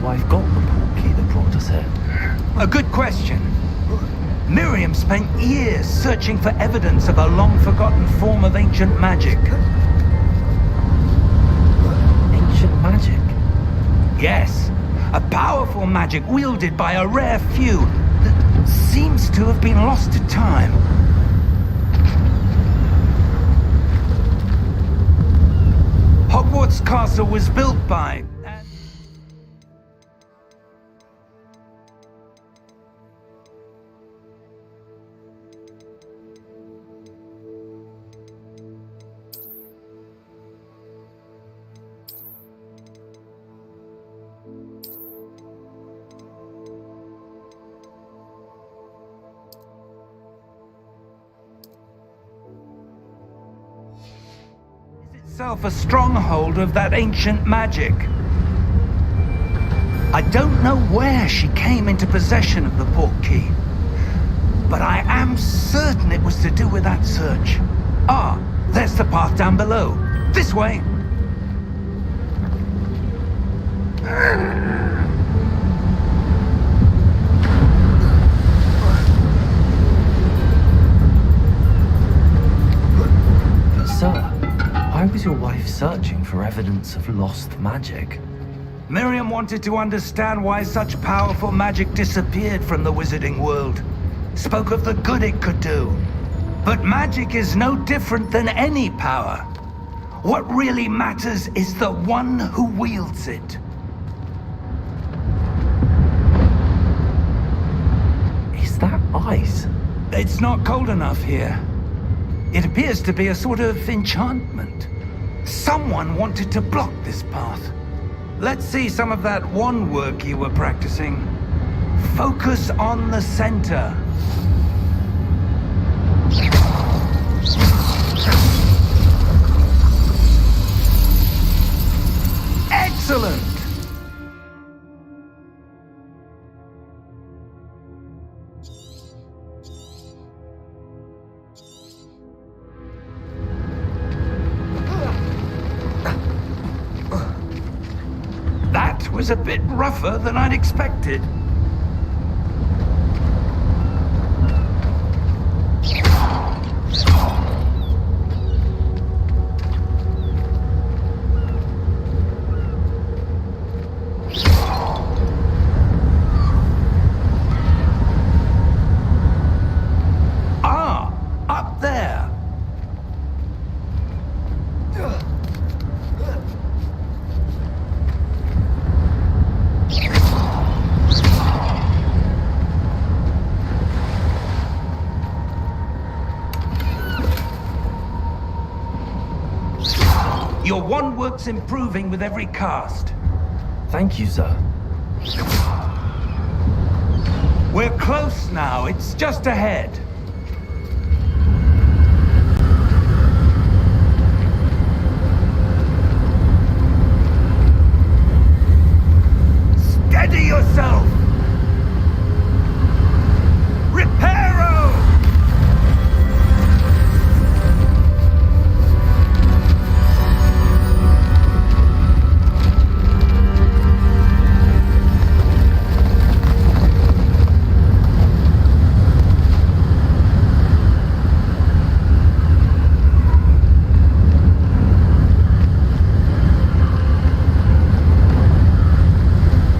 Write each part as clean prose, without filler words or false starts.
wife got the portkey that brought us here? A good question. Miriam spent years searching for evidence of a long-forgotten form of ancient magic. Ancient magic? Yes, a powerful magic wielded by a rare few that seems to have been lost to time. Hogwarts Castle was built by... itself a stronghold of that ancient magic. I don't know where she came into possession of the portkey, but I am certain it was to do with that search. Ah, there's the path down below. This way. But sir, why was your wife searching for evidence of lost magic? Miriam wanted to understand why such powerful magic disappeared from the wizarding world. Spoke of the good it could do. But magic is no different than any power. What really matters is the one who wields it. Is that ice? It's not cold enough here. It appears to be a sort of enchantment. Someone wanted to block this path. Let's see some of that wand work you were practicing. Focus on the center. Excellent! That was a bit rougher than I'd expected. Ah, up there. Your wand work's improving with every cast. Thank you, sir. We're close now. It's just ahead. Steady yourself! Reparo!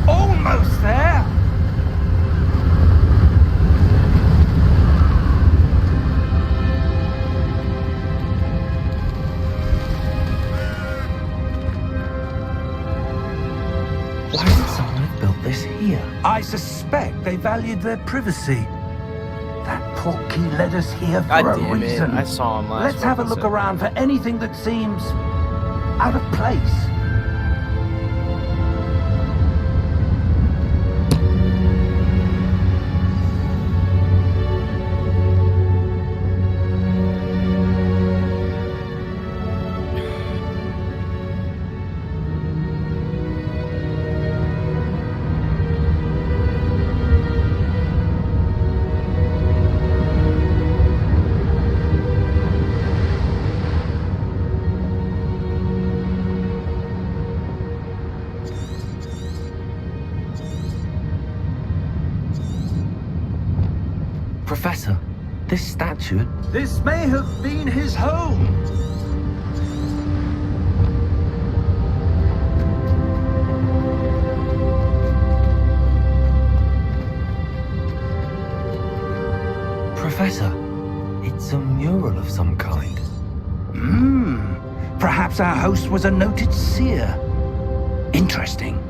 Almost there! Why would someone have built this here? I suspect they valued their privacy. That portkey led us here for God a damn it, reason. I saw him last Let's have a look episode. around for anything that seems out of place. This statue... This may have been his home. Professor, it's a mural of some kind. Perhaps our host was a noted seer. Interesting.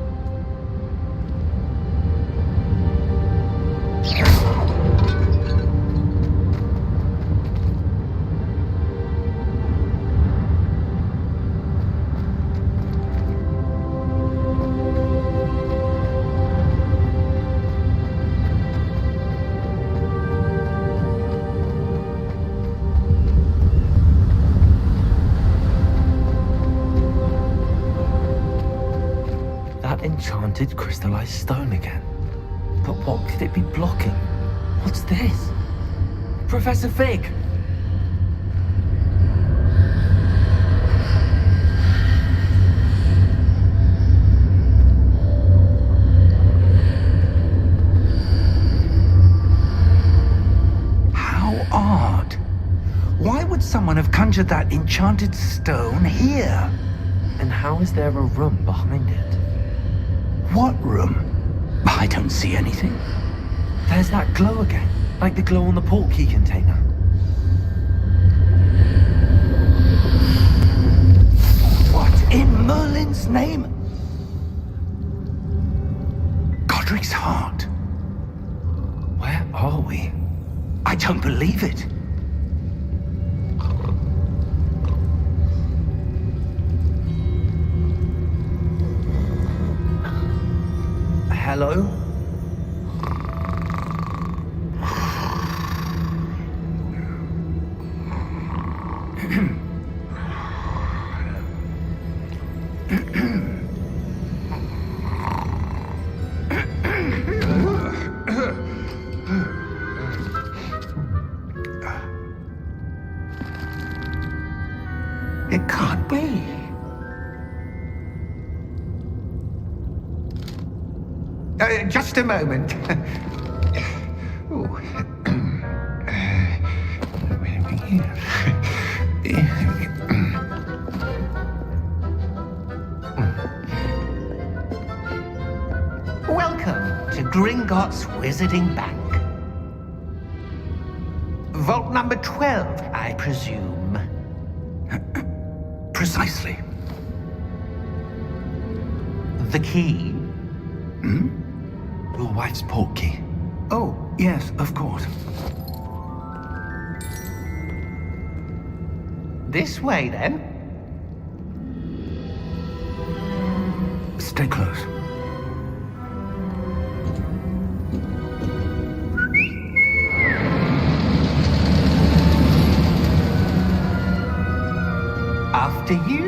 Enchanted crystallized stone again. But what could it be blocking? What's this? Professor Fig! How odd. Why would someone have conjured that enchanted stone here? And how is there a room behind it? What room? I don't see anything. There's that glow again, like the glow on the portkey container. What in Merlin's name? Godric's heart. Where are we? I don't believe it. Hello? It can't be. Just a moment. Welcome to Gringotts Wizarding Bank. Vault number 12, I presume. Precisely. The key? Your wife's portkey. Oh, yes, of course. This way, then. Stay close. After you.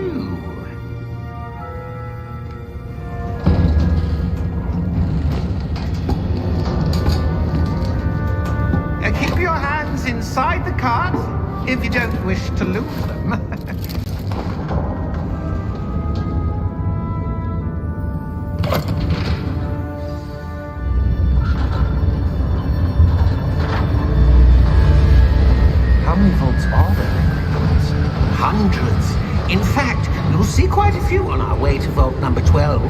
Keep your hands inside the cart if you don't wish to lose them. How many vaults are there in Gringotts? Hundreds. In fact, you'll see quite a few on our way to vault number 12.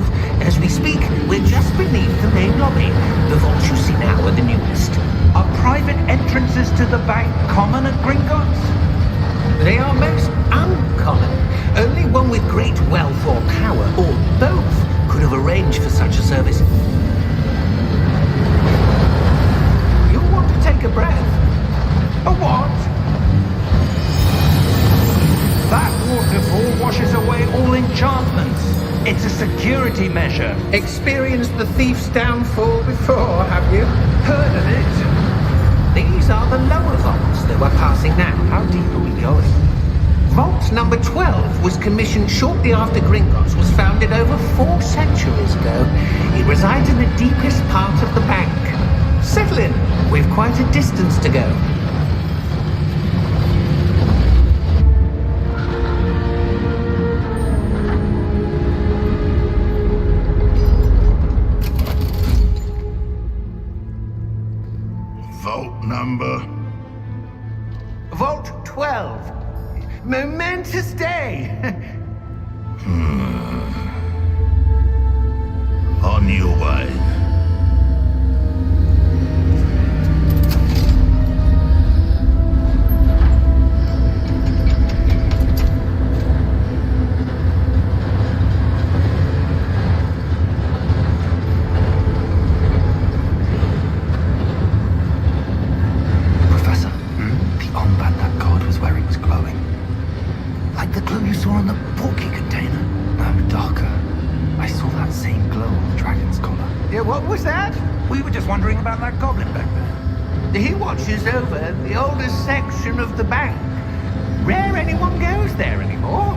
As we speak, we're just beneath the main lobby. The vaults you see now are the newest. Are private entrances to the bank common at Gringotts? They are most uncommon. Only one with great wealth or power, or both, could have arranged for such a service. You'll want to take a breath. A what? That waterfall washes away all enchantments. It's a security measure. Experienced the thief's downfall before, have you? Heard of it? These are the lower vaults that we're passing now. How deep are we going? Vault number 12 was commissioned shortly after Gringotts was founded over 4 centuries ago. It resides in the deepest part of the bank. Settle in. We've quite a distance to go. Vault number On your way. Professor, the armband that guard was wearing was glowing. Like the glow you saw on the porky container. No, darker. I saw that same glow on the dragon's collar. Yeah, what was that? We were just wondering about that goblin back there. He watches over the oldest section of the bank. Rare anyone goes there anymore.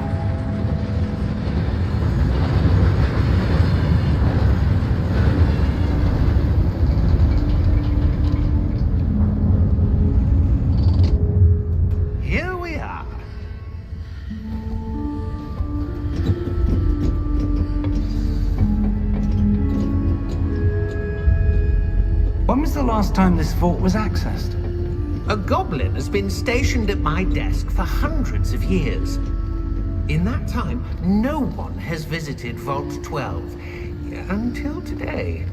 Here we are. When was the last time this vault was accessed? A goblin has been stationed at my desk for hundreds of years. In that time, no one has visited Vault 12. Until today.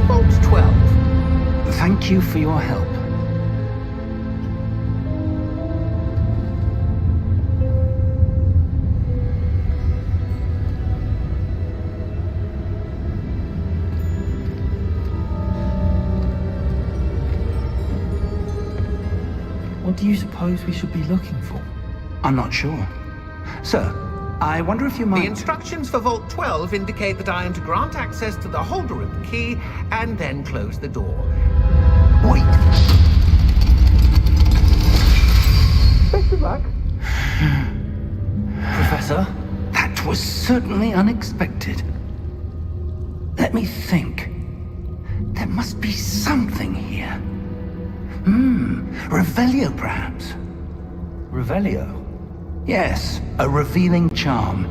Vault 12. Thank you for your help. What do you suppose we should be looking for? I'm not sure. Sir, I wonder if you might... The instructions for Vault 12 indicate that I am to grant access to the holder of the key and then close the door. Wait! Best of luck. Professor? That was certainly unexpected. Let me think. There must be something here. Revelio, perhaps? Revelio? Yes, a revealing charm.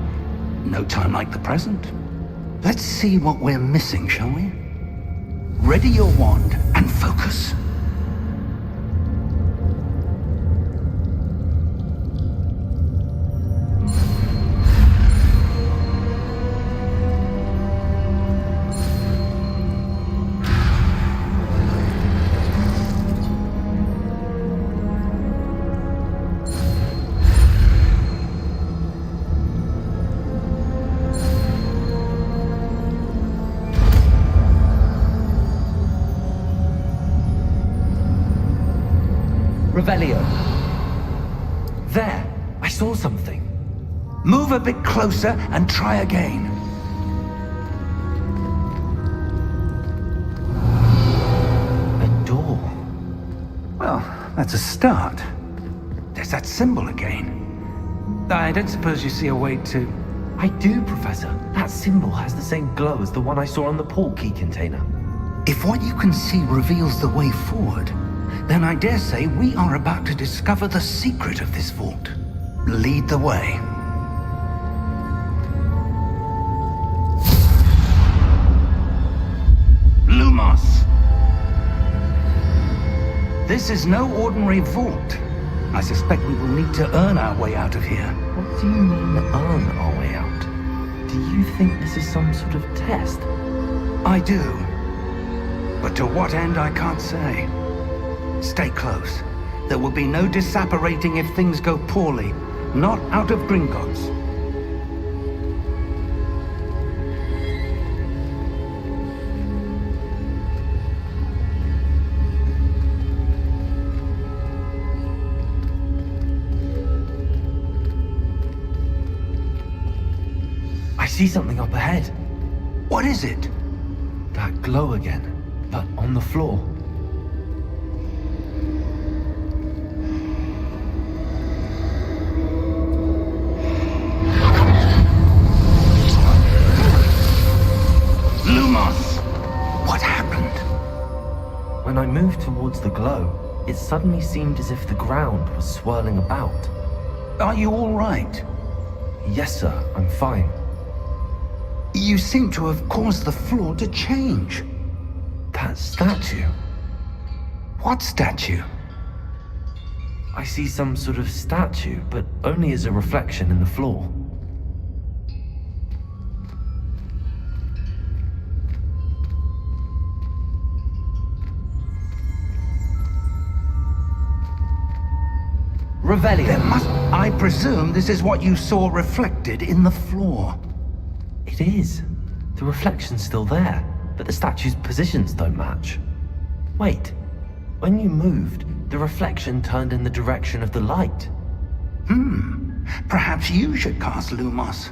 No time like the present. Let's see what we're missing, shall we? Ready your wand and focus. Revelio. There, I saw something. Move a bit closer and try again. A door. Well, that's a start. There's that symbol again. I don't suppose you see a way to... I do, Professor. That symbol has the same glow as the one I saw on the port key container. If what you can see reveals the way forward, then I dare say we are about to discover the secret of this vault. Lead the way. Lumos! This is no ordinary vault. I suspect we will need to earn our way out of here. What do you mean, earn our way out? Do you think this is some sort of test? I do. But to what end, I can't say. Stay close. There will be no disapparating if things go poorly. Not out of Gringotts. I see something up ahead. What is it? That glow again, but on the floor. Lumos! What happened? When I moved towards the glow, it suddenly seemed as if the ground was swirling about. Are you all right? Yes, sir, I'm fine. You seem to have caused the floor to change. That statue. What statue? I see some sort of statue, but only as a reflection in the floor. Revelio. There must... I presume this is what you saw reflected in the floor. It is. The reflection's still there, but the statue's positions don't match. Wait. When you moved, the reflection turned in the direction of the light. Perhaps you should cast Lumos.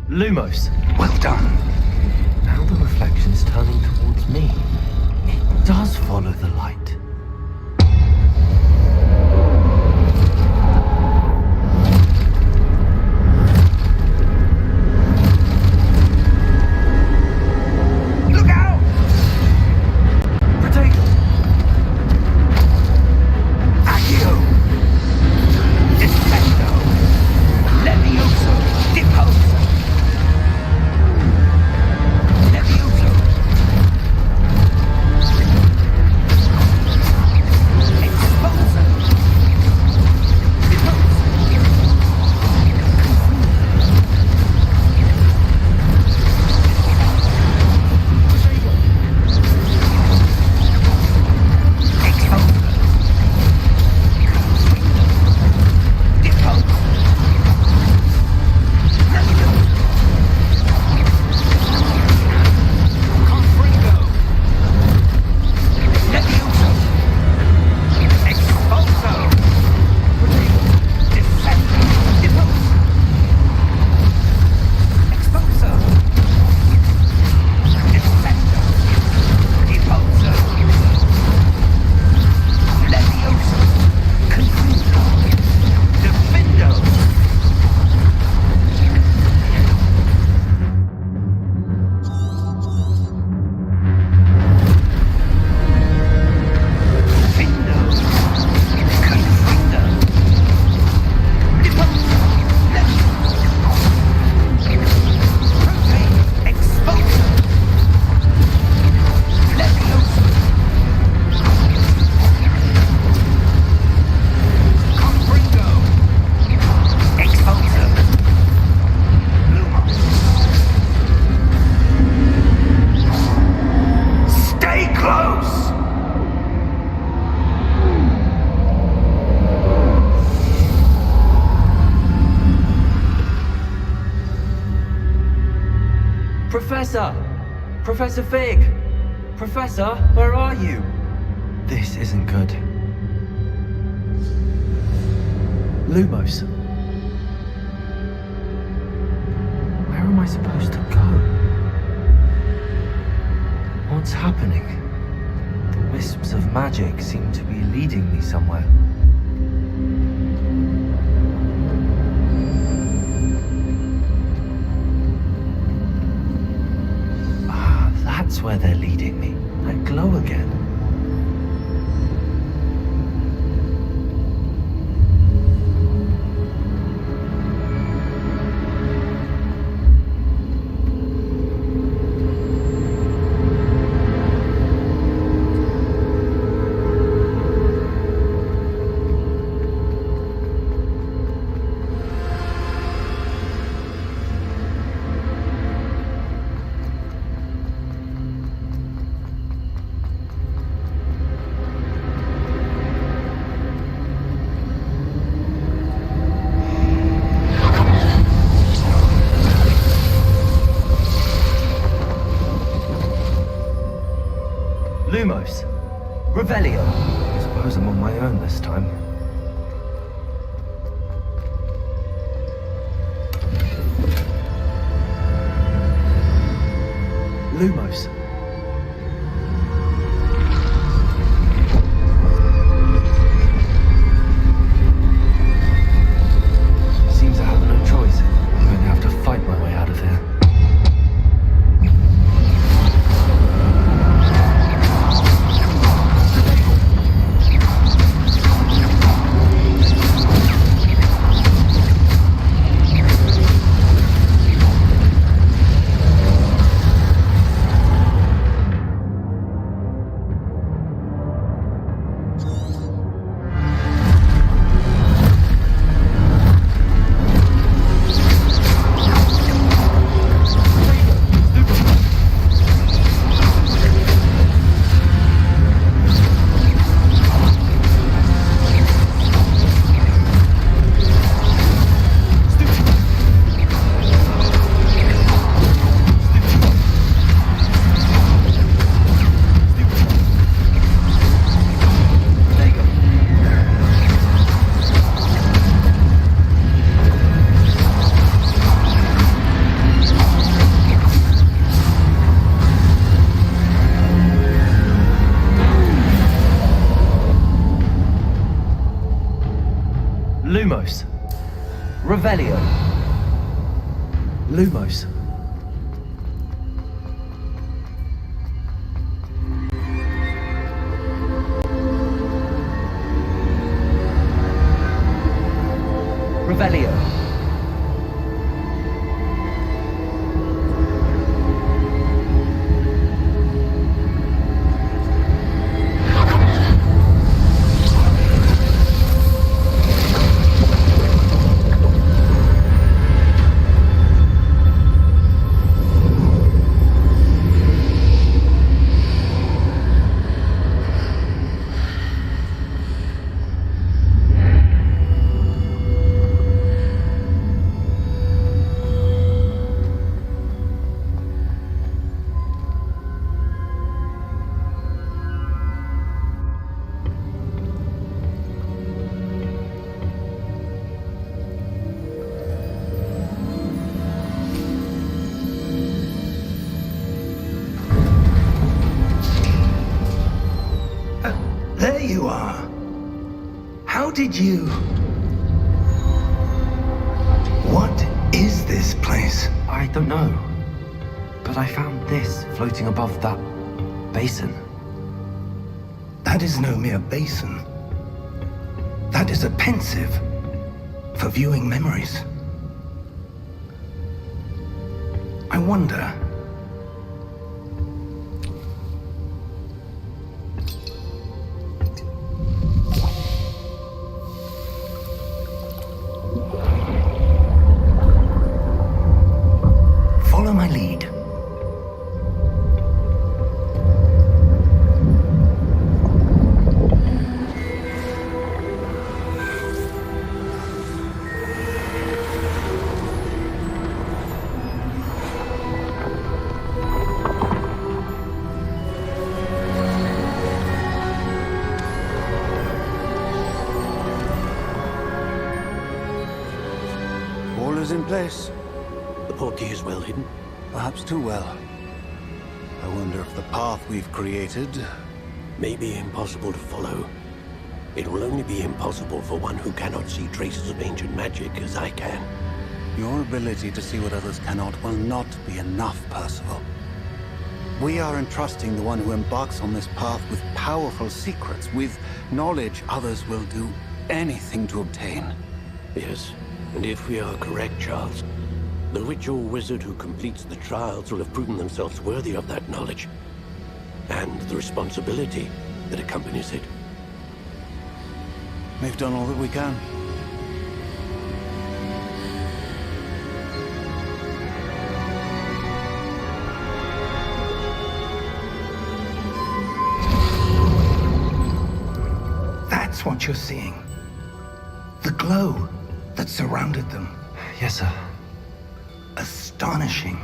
Lumos. Well done. Now the reflection's turning towards me. It does follow the light. Look out! Potato! Accio! Defendo! Levioso! Deposo! Levioso! Exposo! Professor! Professor Fig! Professor, where are you? This isn't good. Lumos. Where am I supposed to go? What's happening? The wisps of magic seem to be leading me somewhere. That's where they're leading me. That glow again. Lumos. Revelio. I suppose I'm on my own this time. Lumos. Lumos. Revelio. Lumos. Revelio. There you are. How did you... What is this place? I don't know. But I found this floating above that basin. That is no mere basin. That is a pensive for viewing memories. I wonder... Follow my lead. All is in place. The portkey is well hidden. Perhaps too well. I wonder if the path we've created... May be impossible to follow. It will only be impossible for one who cannot see traces of ancient magic as I can. Your ability to see what others cannot will not be enough, Percival. We are entrusting the one who embarks on this path with powerful secrets, with knowledge others will do anything to obtain. Yes, and if we are correct, Charles, the witch or wizard who completes the trials will have proven themselves worthy of that knowledge, and the responsibility that accompanies it. We've done all that we can. That's what you're seeing. The glow that surrounded them. Yes, sir. Astonishing.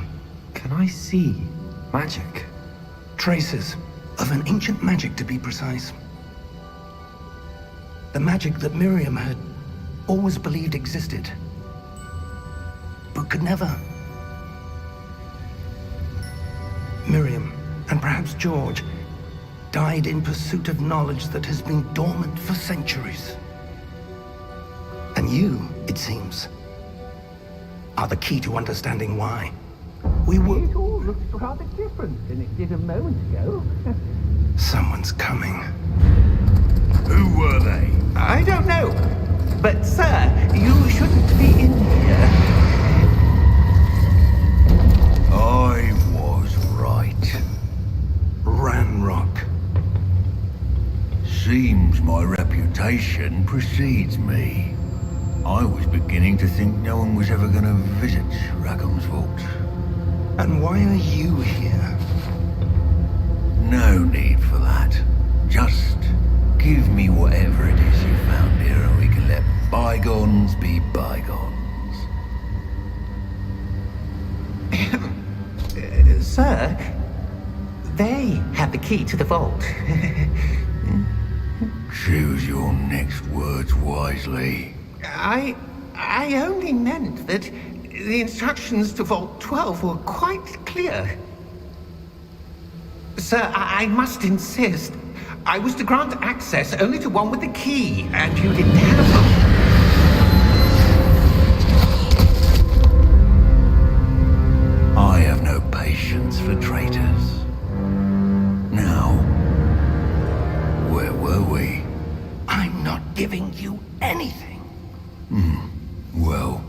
Can I see magic? Traces of an ancient magic, to be precise. The magic that Miriam had always believed existed, but could never. Miriam, and perhaps George, died in pursuit of knowledge that has been dormant for centuries. And you, it seems, are the key to understanding why. We were... It all looks rather different than it did a moment ago. Someone's coming. Who were they? I don't know. But, sir, you shouldn't be in here. I was right. Ranrock. Seems my reputation precedes me. I was beginning to think no one was ever going to visit Rackham's vault. And why are you here? No need for that. Just give me whatever it is you found here and we can let bygones be bygones. Sir, they have the key to the vault. Choose your next words wisely. I only meant that the instructions to Vault 12 were quite clear. Sir, I must insist. I was to grant access only to one with the key, and you didn't have them. I'm not giving you anything. Well,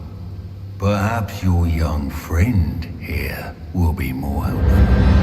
perhaps your young friend here will be more helpful.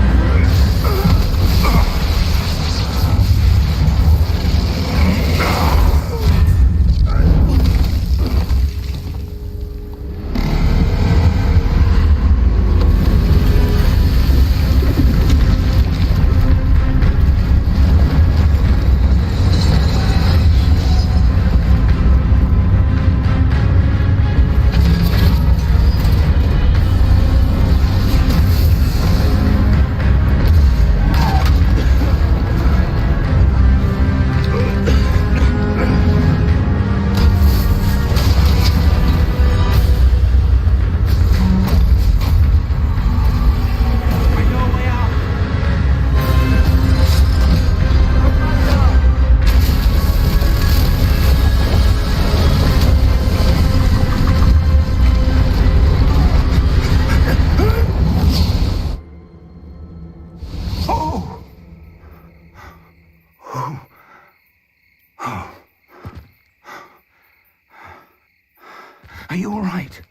Are you all right?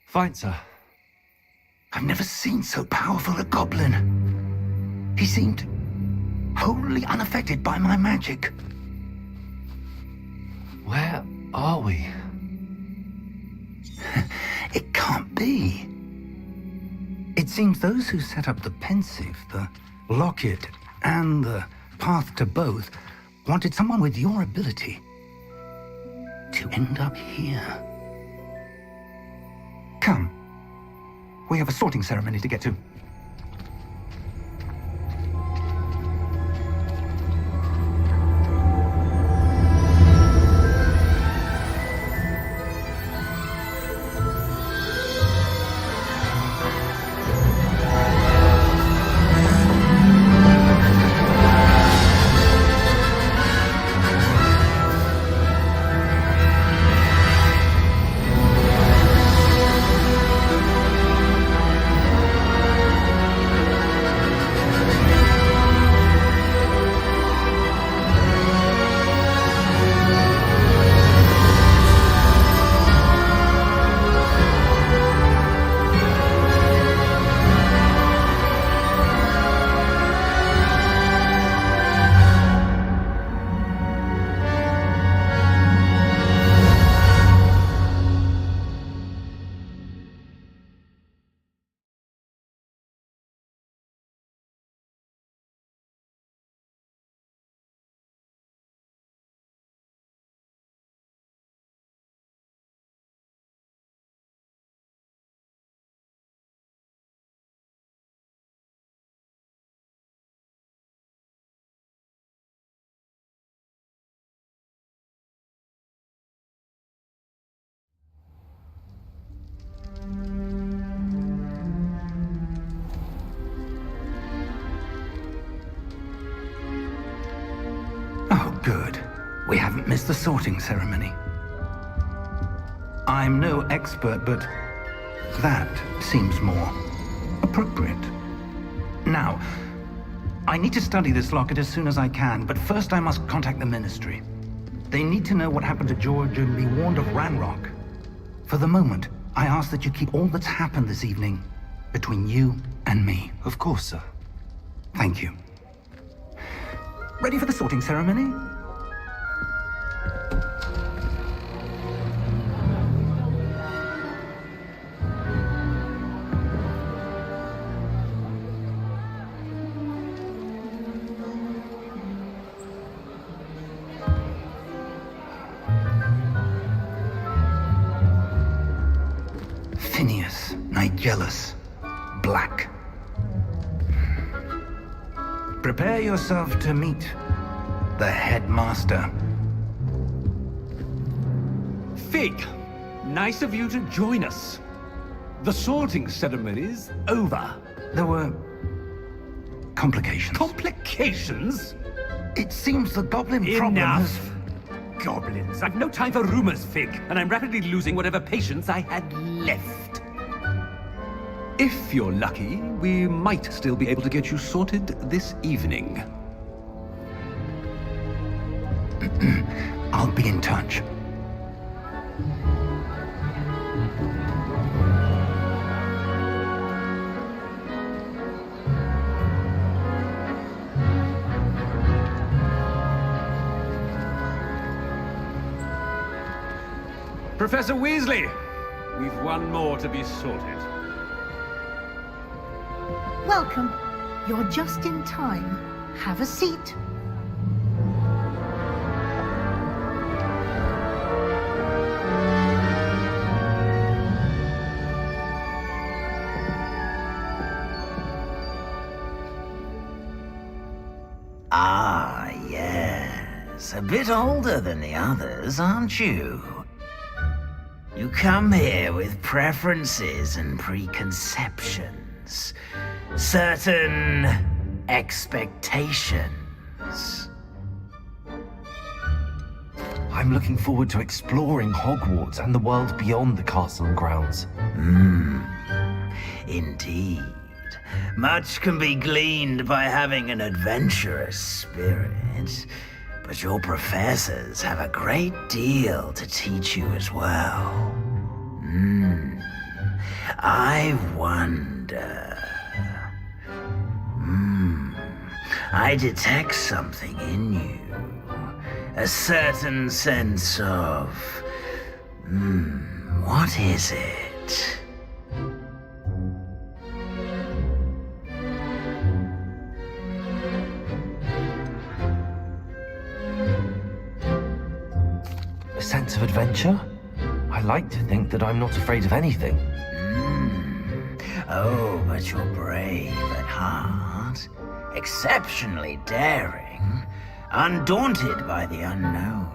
Fine, sir. I've never seen so powerful a goblin. He seemed wholly unaffected by my magic. Where are we? It can't be. It seems those who set up the pensive, the locket, and the path to both wanted someone with your ability to end up here. Come. We have a sorting ceremony to get to. Oh, good. We haven't missed the sorting ceremony. I'm no expert, but that seems more appropriate. Now, I need to study this locket as soon as I can, but first I must contact the Ministry. They need to know what happened to George and be warned of Ranrock. For the moment, I ask that you keep all that's happened this evening between you and me. Of course, sir. Thank you. Ready for the sorting ceremony? Phineas, Nigellus, Black. Prepare yourself to meet the headmaster. Fig, nice of you to join us. The sorting ceremony's over. There were complications. Complications? It seems the goblin problem has... Enough! Goblins. I've no time for rumors, Fig, and I'm rapidly losing whatever patience I had left. If you're lucky, we might still be able to get you sorted this evening. I'll I'll be in touch. Professor Weasley, we've one more to be sorted. Welcome. You're just in time. Have a seat. Ah, yes. A bit older than the others, aren't you? You come here with preferences and preconceptions. Certain expectations. I'm looking forward to exploring Hogwarts and the world beyond the castle and grounds. Indeed. Much can be gleaned by having an adventurous spirit, but your professors have a great deal to teach you as well. I wonder... I detect something in you. A certain sense of... what is it? A sense of adventure? I like to think that I'm not afraid of anything. Oh, but you're brave at heart, exceptionally daring, undaunted by the unknown,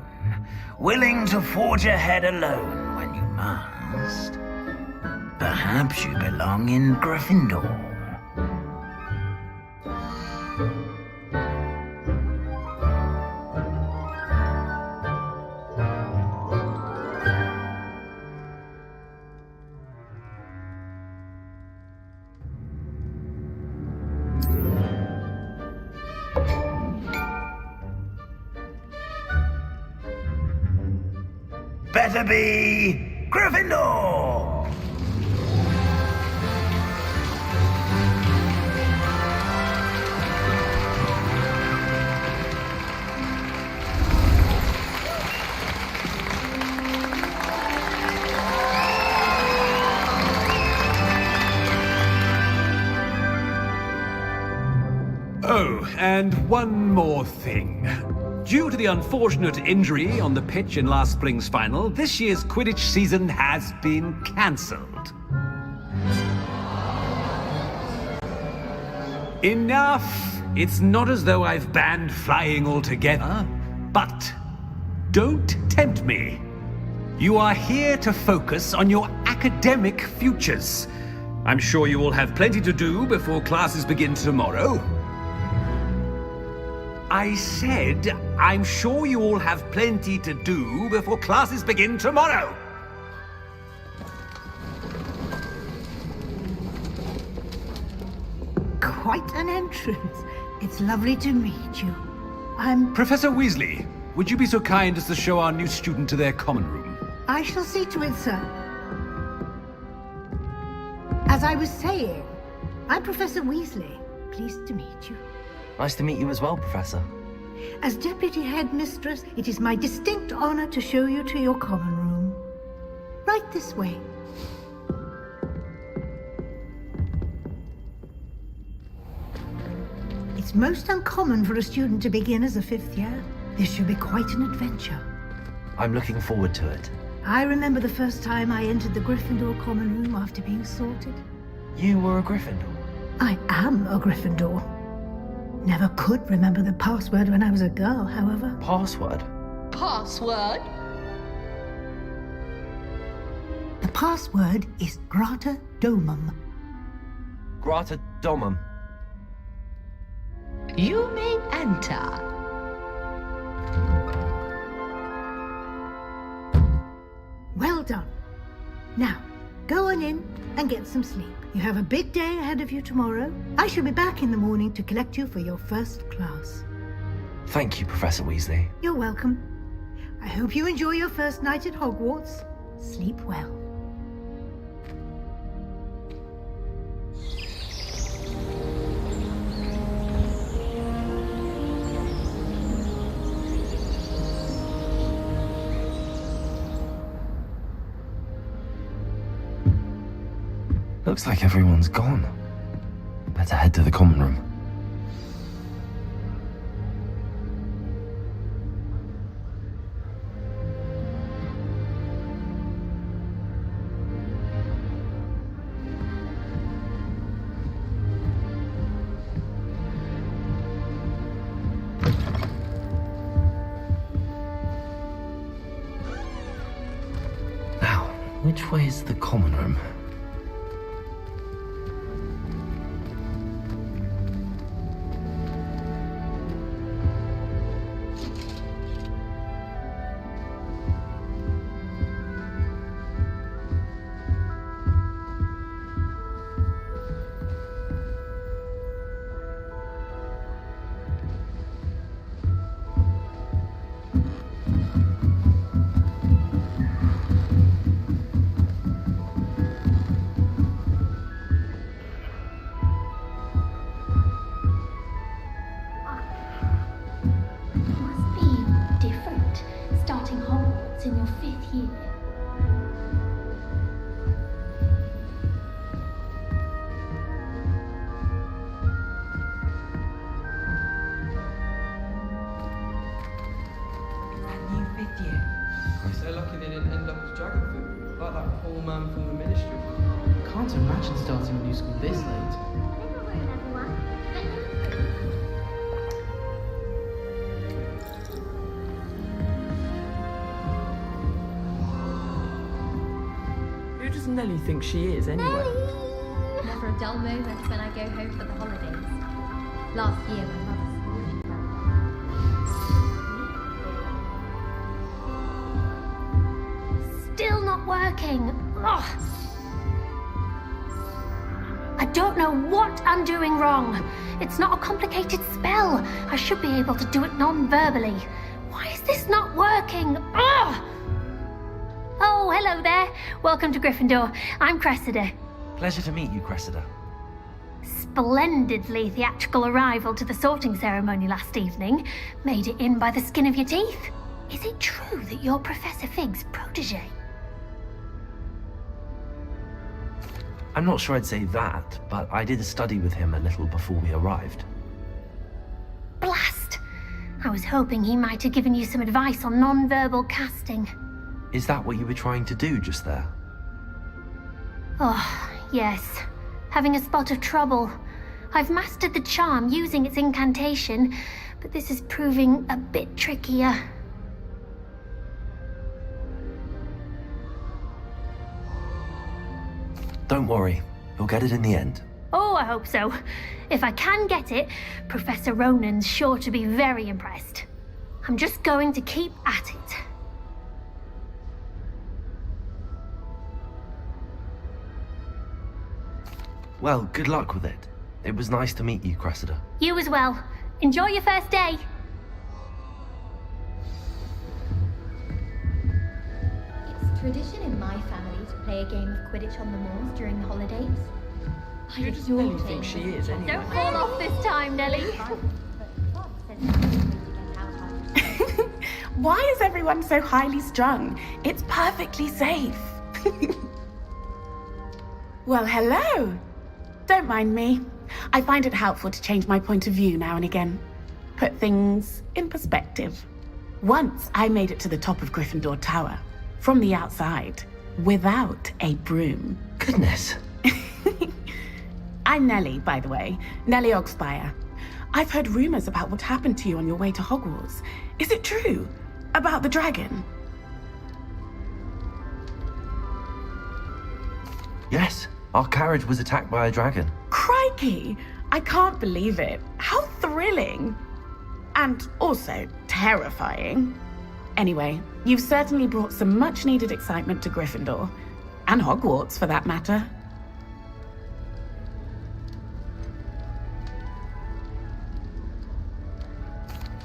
willing to forge ahead alone when you must. Perhaps you belong in Gryffindor. Better be Gryffindor! Oh, and one more thing. Due to the unfortunate injury on the pitch in last spring's final, this year's Quidditch season has been cancelled. Enough! It's not as though I've banned flying altogether, but don't tempt me. You are here to focus on your academic futures. I'm sure you will have plenty to do before classes begin tomorrow. I said, I'm sure you all have plenty to do before classes begin tomorrow. Quite an entrance. It's lovely to meet you. I'm... Professor Weasley, would you be so kind as to show our new student to their common room? I shall see to it, sir. As I was saying, I'm Professor Weasley. Pleased to meet you. Nice to meet you as well, Professor. As Deputy Headmistress, it is my distinct honor to show you to your common room. Right this way. It's most uncommon for a student to begin as a fifth year. This should be quite an adventure. I'm looking forward to it. I remember the first time I entered the Gryffindor common room after being sorted. You were a Gryffindor? I am a Gryffindor. Never could remember the password when I was a girl, however. Password? Password? The password is Grata Domum. Grata Domum. You may enter. Well done. Now, go on in and get some sleep. You have a big day ahead of you tomorrow. I shall be back in the morning to collect you for your first class. Thank you, Professor Weasley. You're welcome. I hope you enjoy your first night at Hogwarts. Sleep well. Looks like everyone's gone. Better head to the common room. Now, which way is the common room? They're lucky they didn't end up as dragon food, like that poor man from the ministry. Can't imagine starting a new school this late. Who does Nellie think she is, anyway? Never a dull moment when I go home for the holidays. Last year, my mother's school still not working. Ugh. I don't know what I'm doing wrong. It's not a complicated spell. I should be able to do it non-verbally. Why is this not working? Ugh. Oh, hello there. Welcome to Gryffindor. I'm Cressida. Pleasure to meet you, Cressida. Splendidly theatrical arrival to the sorting ceremony last evening. Made it in by the skin of your teeth. Is it true that you're Professor Fig's protege? I'm not sure I'd say that, but I did study with him a little before we arrived. Blast! I was hoping he might have given you some advice on non-verbal casting. Is that what you were trying to do just there? Oh, yes. Having a spot of trouble. I've mastered the charm using its incantation, but this is proving a bit trickier. Don't worry, you'll get it in the end. Oh, I hope so. If I can get it, Professor Ronan's sure to be very impressed. I'm just going to keep at it. Well, good luck with it. It was nice to meet you, Cressida. You as well. Enjoy your first day. It's tradition in my family to play a game of Quidditch on the moors during the holidays. Who does Nellie think she is, anyway? Don't fall off this time, Nellie. Why is everyone so highly strung? It's perfectly safe. Well, hello. Don't mind me. I find it helpful to change my point of view now and again. Put things in perspective. Once I made it to the top of Gryffindor Tower, from the outside, without a broom. Goodness. I'm Nellie, by the way. Nellie Ogspire. I've heard rumors about what happened to you on your way to Hogwarts. Is it true? About the dragon? Yes, our carriage was attacked by a dragon. Crikey! I can't believe it. How thrilling! And also terrifying. Anyway, you've certainly brought some much-needed excitement to Gryffindor. And Hogwarts, for that matter.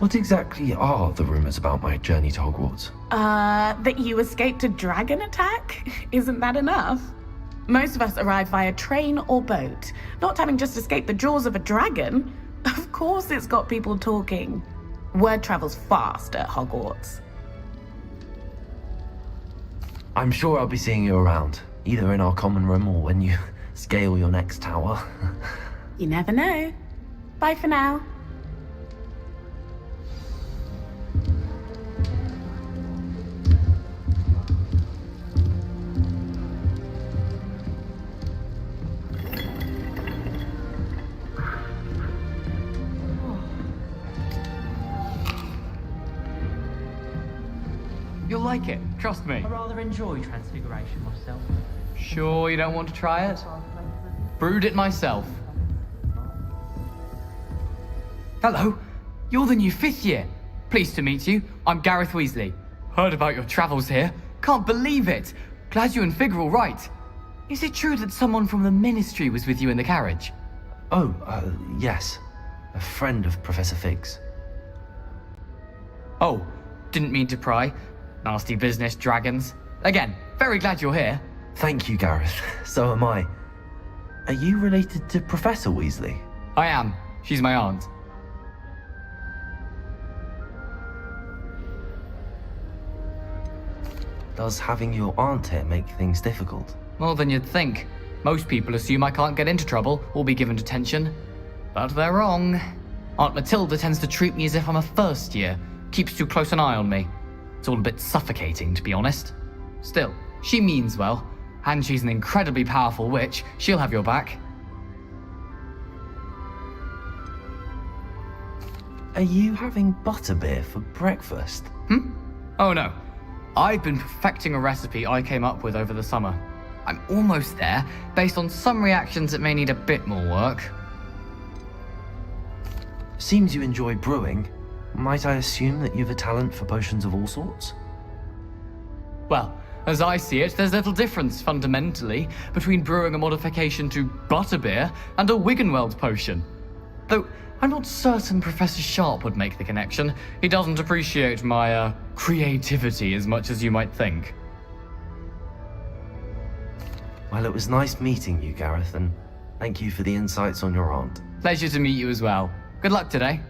What exactly are the rumors about my journey to Hogwarts? That you escaped a dragon attack? Isn't that enough? Most of us arrive via train or boat, not having just escaped the jaws of a dragon. Of course it's got people talking. Word travels fast at Hogwarts. I'm sure I'll be seeing you around, either in our common room or when you scale your next tower. You never know. Bye for now. You'll like it, trust me. I rather enjoy Transfiguration myself. Sure you don't want to try it? Brewed it myself. Hello, you're the new 5th year. Pleased to meet you. I'm Gareth Weasley. Heard about your travels here. Can't believe it. Glad you and Fig are all right. Is it true that someone from the Ministry was with you in the carriage? Oh, yes. A friend of Professor Fig's. Oh, didn't mean to pry. Nasty business, dragons. Again, very glad you're here. Thank you, Gareth. So am I. Are you related to Professor Weasley? I am. She's my aunt. Does having your aunt here make things difficult? More than you'd think. Most people assume I can't get into trouble or be given detention. But they're wrong. Aunt Matilda tends to treat me as if I'm a first year. Keeps too close an eye on me. It's all a bit suffocating, to be honest. Still, she means well. And she's an incredibly powerful witch. She'll have your back. Are you having butterbeer for breakfast? Oh no. I've been perfecting a recipe I came up with over the summer. I'm almost there. Based on some reactions, it may need a bit more work. Seems you enjoy brewing. Might I assume that you've a talent for potions of all sorts? Well, as I see it, there's little difference, fundamentally, between brewing a modification to butterbeer and a Wiggenweld potion. Though, I'm not certain Professor Sharp would make the connection. He doesn't appreciate my, creativity as much as you might think. Well, it was nice meeting you, Gareth, and thank you for the insights on your aunt. Pleasure to meet you as well. Good luck today.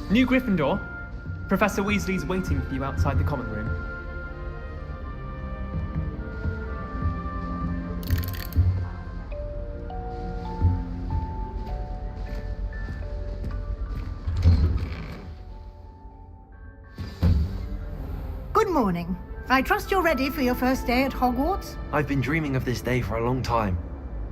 New Gryffindor. Professor Weasley's waiting for you outside the common room. Good morning. I trust you're ready for your first day at Hogwarts? I've been dreaming of this day for a long time.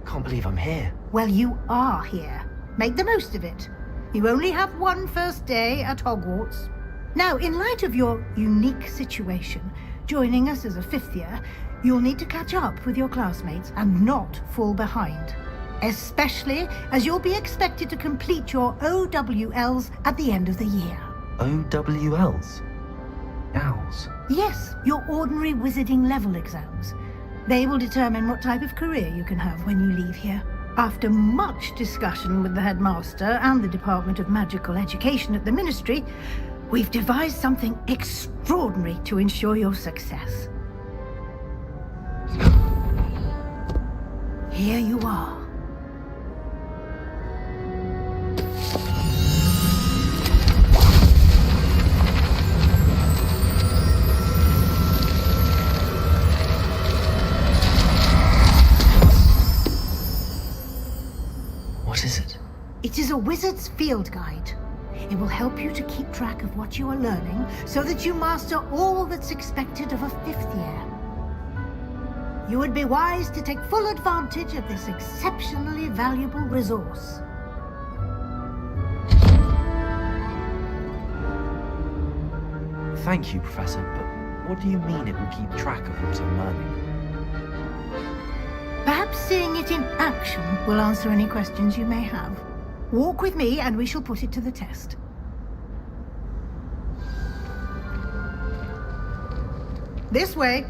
Can't believe I'm here. Well, you are here. Make the most of it. You only have one first day at Hogwarts. Now, in light of your unique situation, joining us as a 5th year, you'll need to catch up with your classmates and not fall behind. Especially as you'll be expected to complete your OWLs at the end of the year. OWLs? Owls? Yes, your ordinary wizarding level exams. They will determine what type of career you can have when you leave here. After much discussion with the headmaster and the Department of Magical Education at the Ministry, we've devised something extraordinary to ensure your success. Here you are. What is it? It is a wizard's field guide. It will help you to keep track of what you are learning so that you master all that's expected of a 5th year. You would be wise to take full advantage of this exceptionally valuable resource. Thank you, Professor, but what do you mean it will keep track of what I'm learning? Perhaps seeing it in action will answer any questions you may have. Walk with me and we shall put it to the test. This way.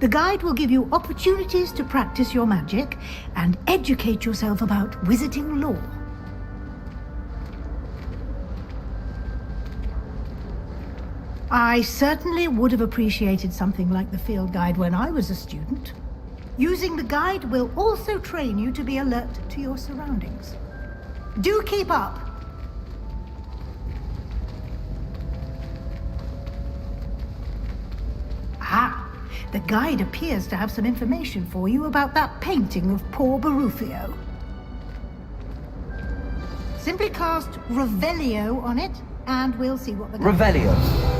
The guide will give you opportunities to practice your magic and educate yourself about wizarding lore. I certainly would have appreciated something like the field guide when I was a student. Using the guide will also train you to be alert to your surroundings. Do keep up! Ah, the guide appears to have some information for you about that painting of poor Barufio. Simply cast Revelio on it, and we'll see what the guide... Revelio.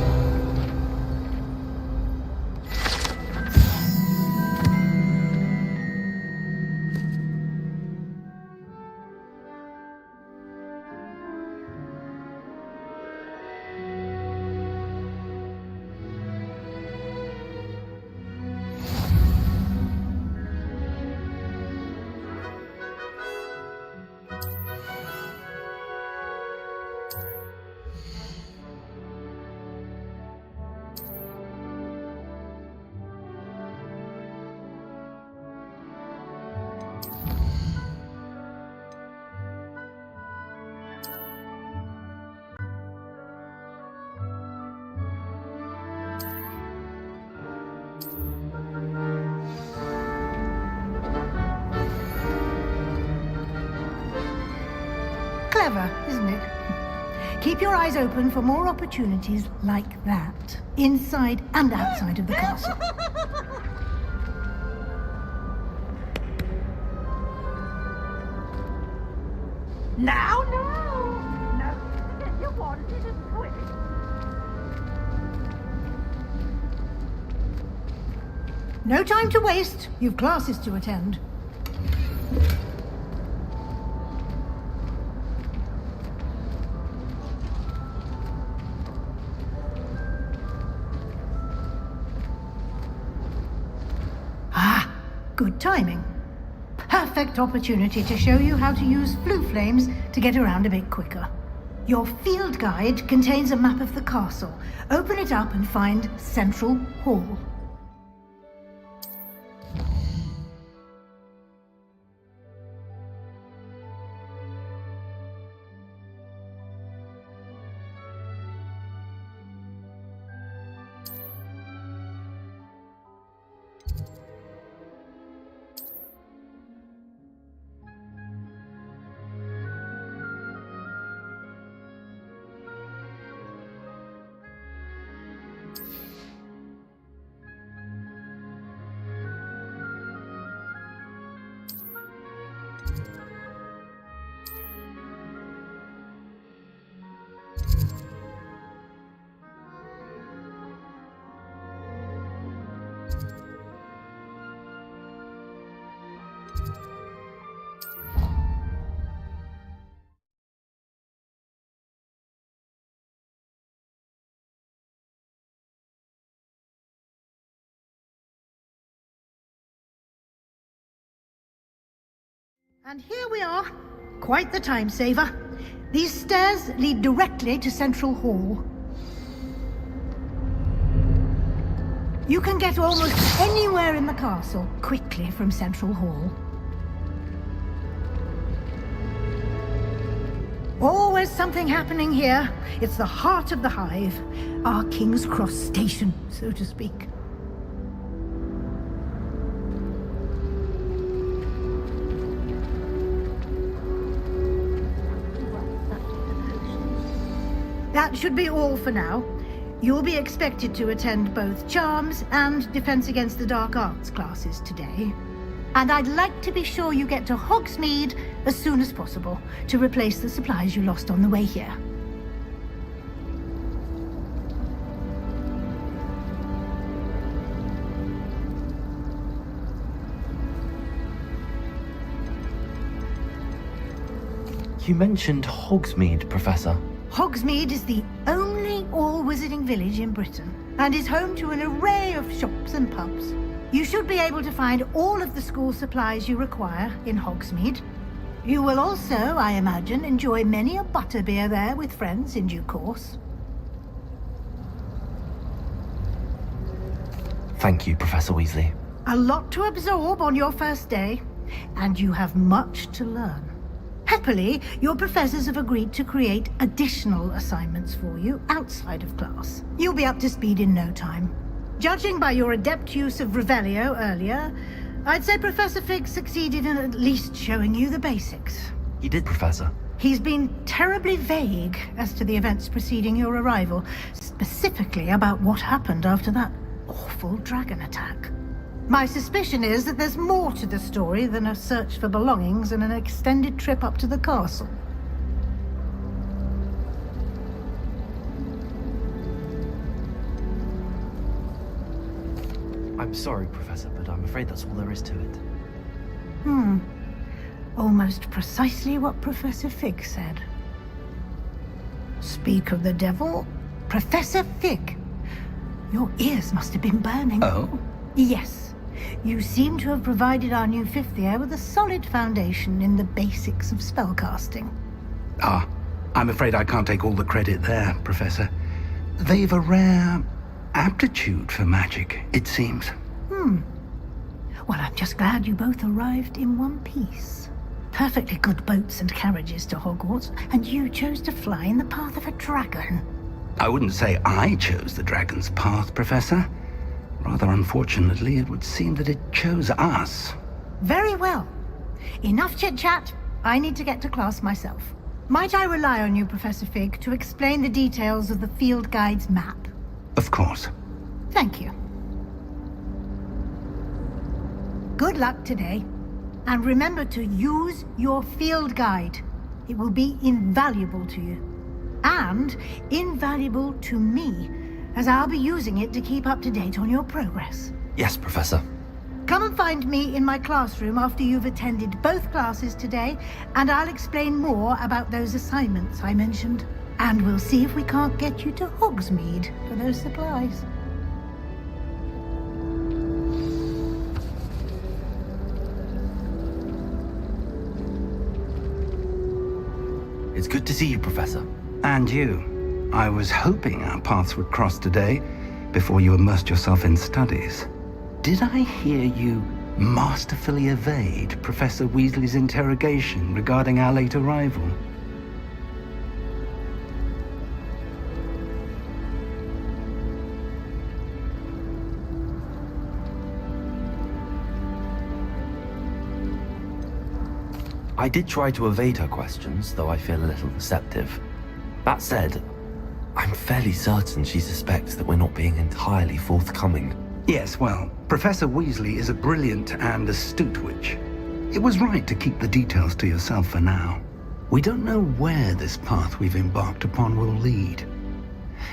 Clever, isn't it? Keep your eyes open for more opportunities like that, inside and outside of the castle. Now, no, you wanted to quit. No time to waste. You've classes to attend. Good timing. Perfect opportunity to show you how to use flue flames to get around a bit quicker. Your field guide contains a map of the castle. Open it up and find Central Hall. And here we are. Quite the time saver. These stairs lead directly to Central Hall. You can get almost anywhere in the castle quickly from Central Hall. Always something happening here. It's the heart of the hive. Our King's Cross station, so to speak. That should be all for now. You'll be expected to attend both Charms and Defense Against the Dark Arts classes today. And I'd like to be sure you get to Hogsmeade as soon as possible to replace the supplies you lost on the way here. You mentioned Hogsmeade, Professor. Hogsmeade is the only all-wizarding village in Britain and is home to an array of shops and pubs. You should be able to find all of the school supplies you require in Hogsmeade. You will also, I imagine, enjoy many a butterbeer there with friends in due course. Thank you, Professor Weasley. A lot to absorb on your first day, and you have much to learn. Happily, your professors have agreed to create additional assignments for you outside of class. You'll be up to speed in no time. Judging by your adept use of Revelio earlier, I'd say Professor Fig succeeded in at least showing you the basics. He did, Professor. He's been terribly vague as to the events preceding your arrival, specifically about what happened after that awful dragon attack. My suspicion is that there's more to the story than a search for belongings and an extended trip up to the castle. I'm sorry, Professor, but I'm afraid that's all there is to it. Almost precisely what Professor Fig said. Speak of the devil, Professor Fig. Your ears must have been burning. Oh? Yes. You seem to have provided our new fifth year with a solid foundation in the basics of spellcasting. Ah, I'm afraid I can't take all the credit there, Professor. They've a rare aptitude for magic, it seems. Well, I'm just glad you both arrived in one piece. Perfectly good boats and carriages to Hogwarts, and you chose to fly in the path of a dragon. I wouldn't say I chose the dragon's path, Professor. Rather unfortunately, it would seem that it chose us. Very well. Enough chit-chat. I need to get to class myself. Might I rely on you, Professor Fig, to explain the details of the field guide's map? Of course. Thank you. Good luck today. And remember to use your field guide. It will be invaluable to you. And invaluable to me, as I'll be using it to keep up to date on your progress. Yes, Professor. Come and find me in my classroom after you've attended both classes today, and I'll explain more about those assignments I mentioned. And we'll see if we can't get you to Hogsmeade for those supplies. It's good to see you, Professor. And you. I was hoping our paths would cross today, before you immersed yourself in studies. Did I hear you masterfully evade Professor Weasley's interrogation regarding our late arrival? I did try to evade her questions, though I feel a little receptive. That said, I'm fairly certain she suspects that we're not being entirely forthcoming. Yes, well, Professor Weasley is a brilliant and astute witch. It was right to keep the details to yourself for now. We don't know where this path we've embarked upon will lead.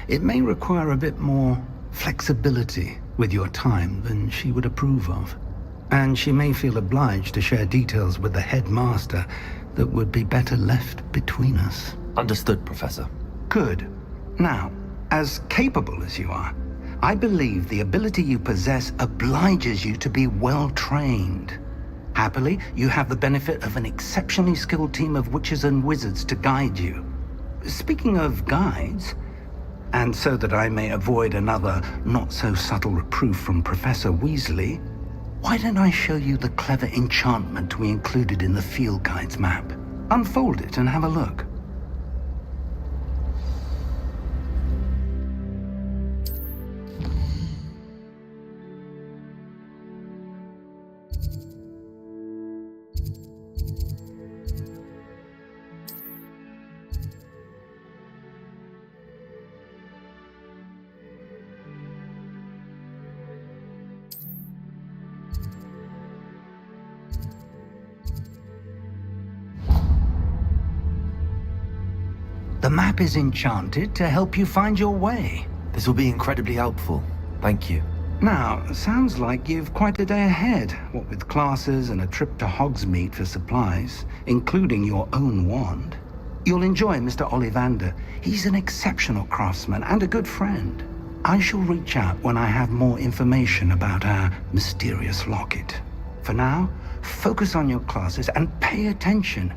It may require a bit more flexibility with your time than she would approve of. And she may feel obliged to share details with the headmaster that would be better left between us. Understood, Professor. Good. Now, as capable as you are, I believe the ability you possess obliges you to be well trained. Happily, you have the benefit of an exceptionally skilled team of witches and wizards to guide you. Speaking of guides, and so that I may avoid another not-so-subtle reproof from Professor Weasley, why don't I show you the clever enchantment we included in the field guide's map? Unfold it and have a look. The map is enchanted to help you find your way. This will be incredibly helpful. Thank you. Now, sounds like you've quite a day ahead, what with classes and a trip to Hogsmeade for supplies, including your own wand. You'll enjoy Mr. Ollivander. He's an exceptional craftsman and a good friend. I shall reach out when I have more information about our mysterious locket. For now, focus on your classes and pay attention.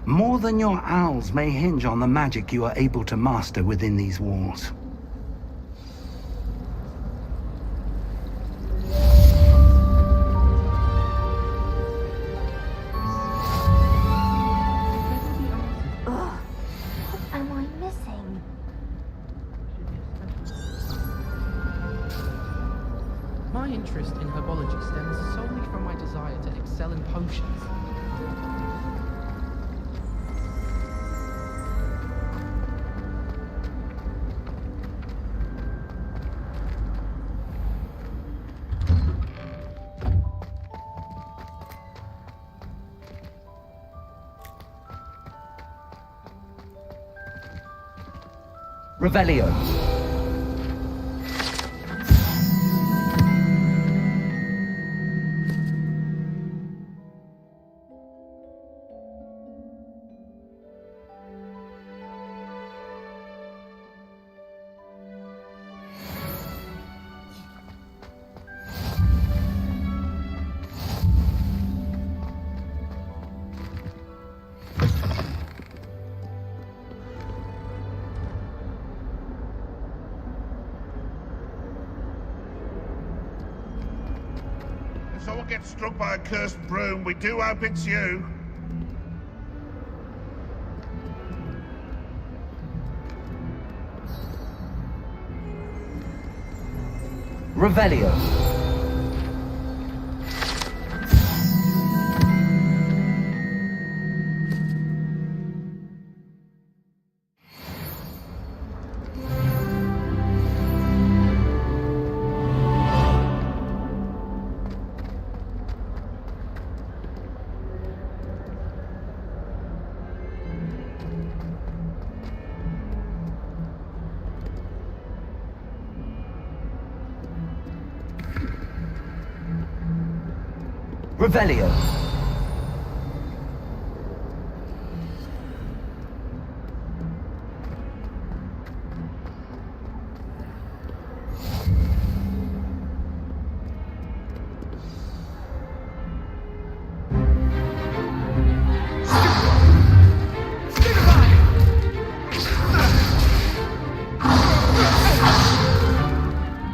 More than your owls may hinge on the magic you are able to master within these walls. Ugh, what am I missing? My interest in herbology stems solely from my desire to excel in potions. Revelio. If someone gets struck by a cursed broom, we do hope it's you. Revelio. Revelio.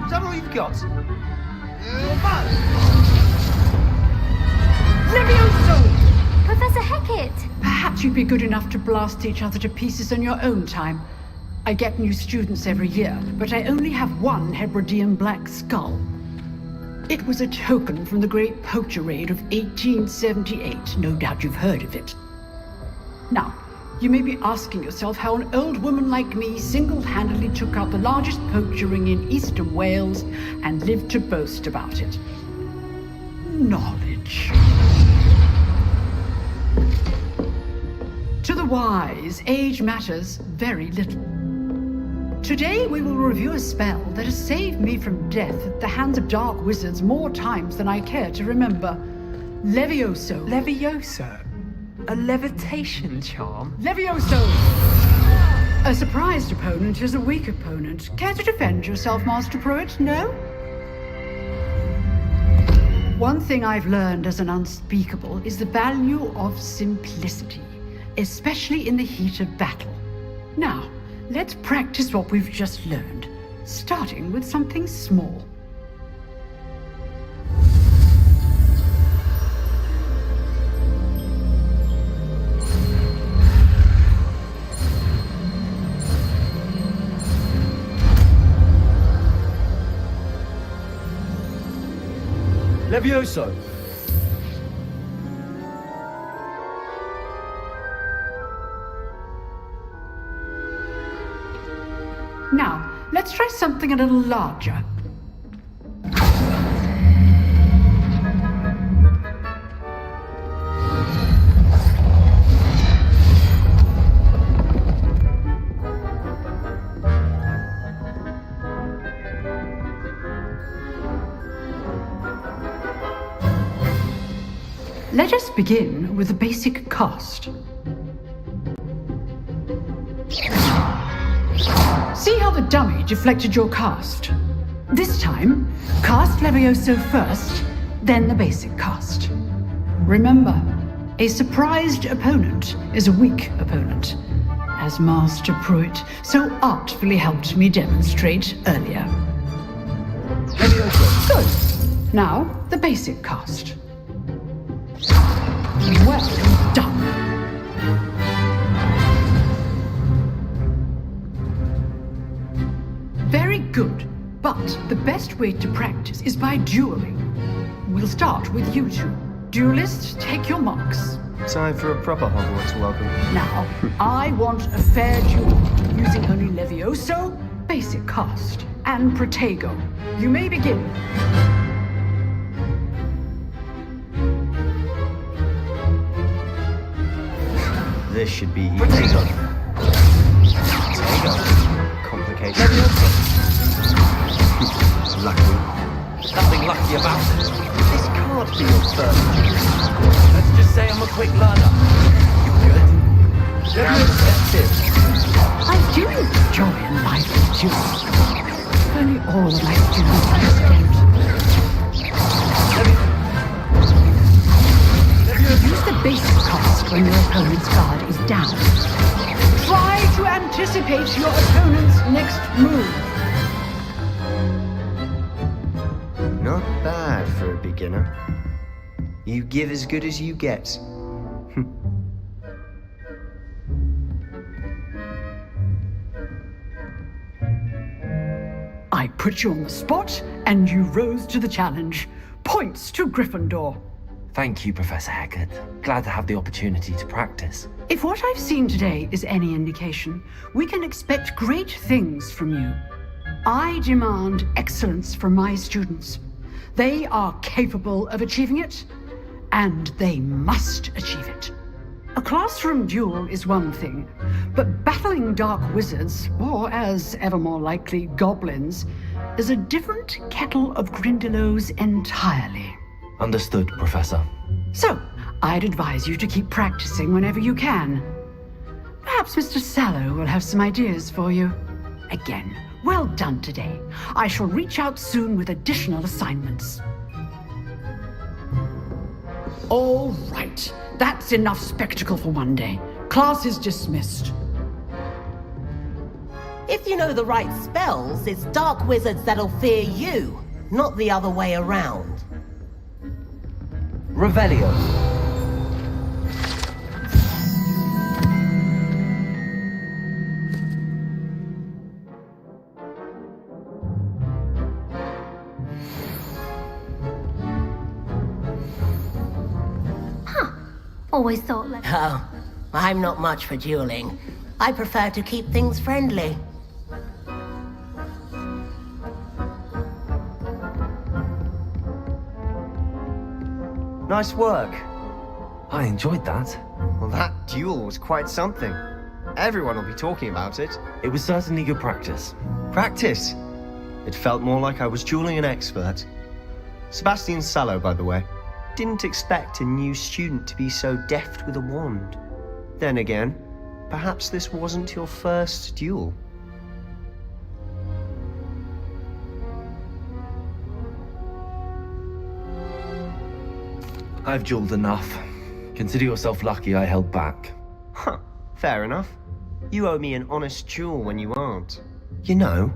Is that all you've got? Professor Hecat! Perhaps you'd be good enough to blast each other to pieces on your own time. I get new students every year, but I only have one Hebridean black skull. It was a token from the Great Poacher Raid of 1878. No doubt you've heard of it. Now, you may be asking yourself how an old woman like me single-handedly took out the largest poacher ring in eastern Wales and lived to boast about it. Knowledge. To the wise, age matters very little. Today we will review a spell that has saved me from death at the hands of dark wizards more times than I care to remember. Levioso. Levioso? A levitation charm? Levioso! A surprised opponent is a weak opponent. Care to defend yourself, Master Pruitt? No? One thing I've learned as an unspeakable is the value of simplicity, especially in the heat of battle. Now, let's practice what we've just learned, starting with something small. Levioso. Now, let's try something a little larger. Let us begin with the basic cast. See how the dummy deflected your cast? This time, cast Levioso first, then the basic cast. Remember, a surprised opponent is a weak opponent, as Master Pruitt so artfully helped me demonstrate earlier. Levioso. Good. Now, the basic cast. Well done. Very good. But the best way to practice is by dueling. We'll start with you two. Duelists, take your marks. Time for a proper Hogwarts welcome. Now, I want a fair duel, using only Levioso, basic cast, and Protego. You may begin. This should be easy. Protego. Complicated. Lucky. Nothing lucky about it. This can't be your first. Let's just say I'm a quick learner. You good? I do enjoy a lively duel. If only all of my students understand. Use the basic cast when your opponent's guard is down. Try to anticipate your opponent's next move. Not bad for a beginner. You give as good as you get. I put you on the spot, and you rose to the challenge. Points to Gryffindor. Thank you, Professor Hecat. Glad to have the opportunity to practice. If what I've seen today is any indication, we can expect great things from you. I demand excellence from my students. They are capable of achieving it, and they must achieve it. A classroom duel is one thing, but battling dark wizards, or as ever more likely, goblins, is a different kettle of Grindylows entirely. Understood, Professor. So, I'd advise you to keep practicing whenever you can. Perhaps Mr. Sallow will have some ideas for you. Again, well done today. I shall reach out soon with additional assignments. All right. That's enough spectacle for one day. Class is dismissed. If you know the right spells, it's dark wizards that'll fear you, not the other way around. Revelio. Always thought like... Oh, I'm not much for dueling. I prefer to keep things friendly. Nice work. I enjoyed that. Well, that duel was quite something. Everyone will be talking about it. It was certainly good practice. Practice? It felt more like I was dueling an expert. Sebastian Sallow, by the way. Didn't expect a new student to be so deft with a wand. Then again, perhaps this wasn't your first duel. I've dueled enough. Consider yourself lucky I held back. Huh, fair enough. You owe me an honest duel when you aren't. You know,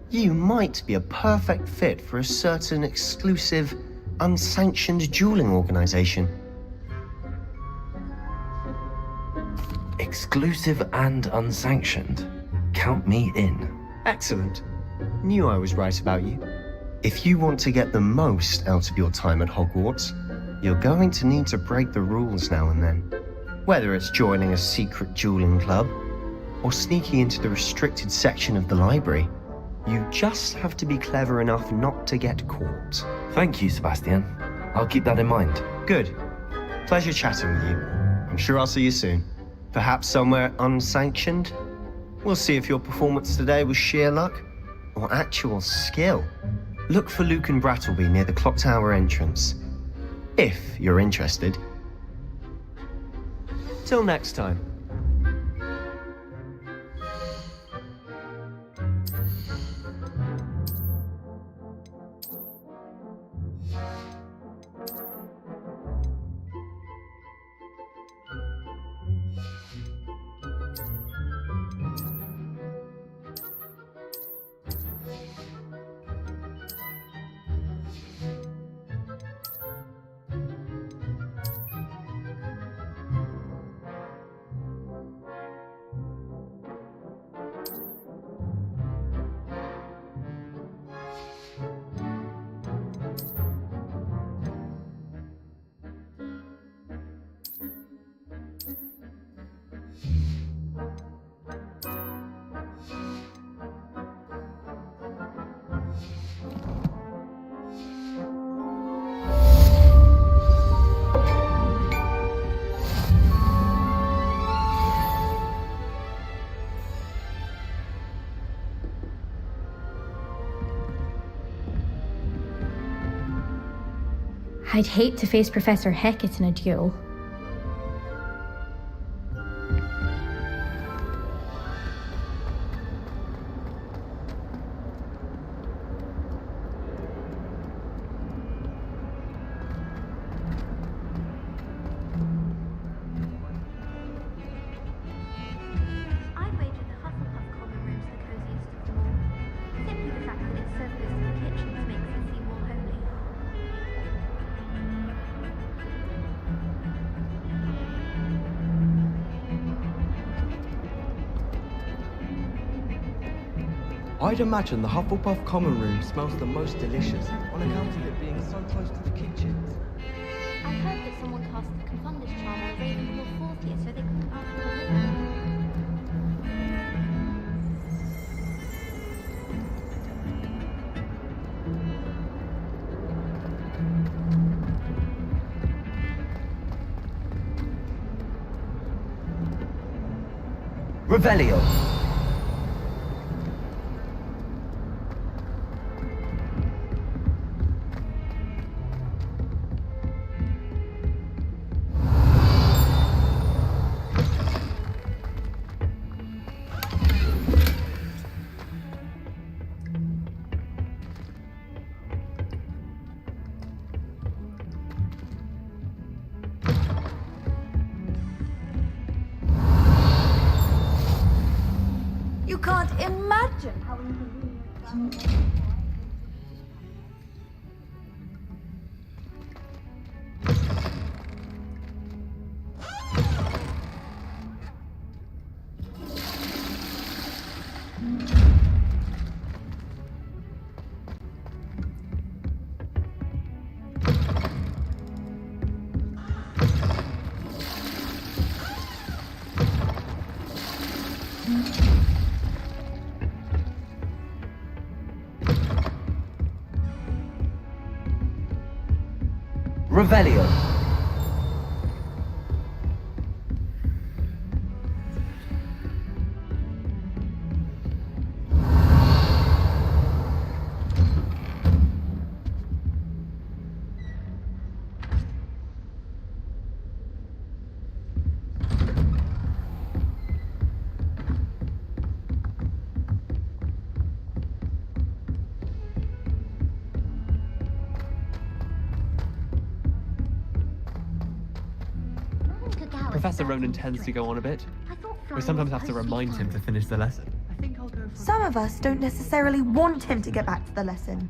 you might be a perfect fit for a certain exclusive, unsanctioned dueling organization. Exclusive and unsanctioned? Count me in. Excellent. Knew I was right about you. If you want to get the most out of your time at Hogwarts, you're going to need to break the rules now and then. Whether it's joining a secret dueling club, or sneaking into the restricted section of the library, you just have to be clever enough not to get caught. Thank you, Sebastian. I'll keep that in mind. Good. Pleasure chatting with you. I'm sure I'll see you soon. Perhaps somewhere unsanctioned? We'll see if your performance today was sheer luck or actual skill. Look for Luke and Brattleby near the clock tower entrance. If you're interested. Till next time. I'd hate to face Professor Hecat in a duel. I'd imagine the Hufflepuff common room smells the most delicious, on account of it being so close to the kitchens. I heard that someone cast the Confundus charm on Ravenclaw 40th so they couldn't ask for a Revelio. You can't imagine how inconvenient. Revelio. Professor Ronan tends to go on a bit. We sometimes have to remind him to finish the lesson. Some of us don't necessarily want him to get back to the lesson.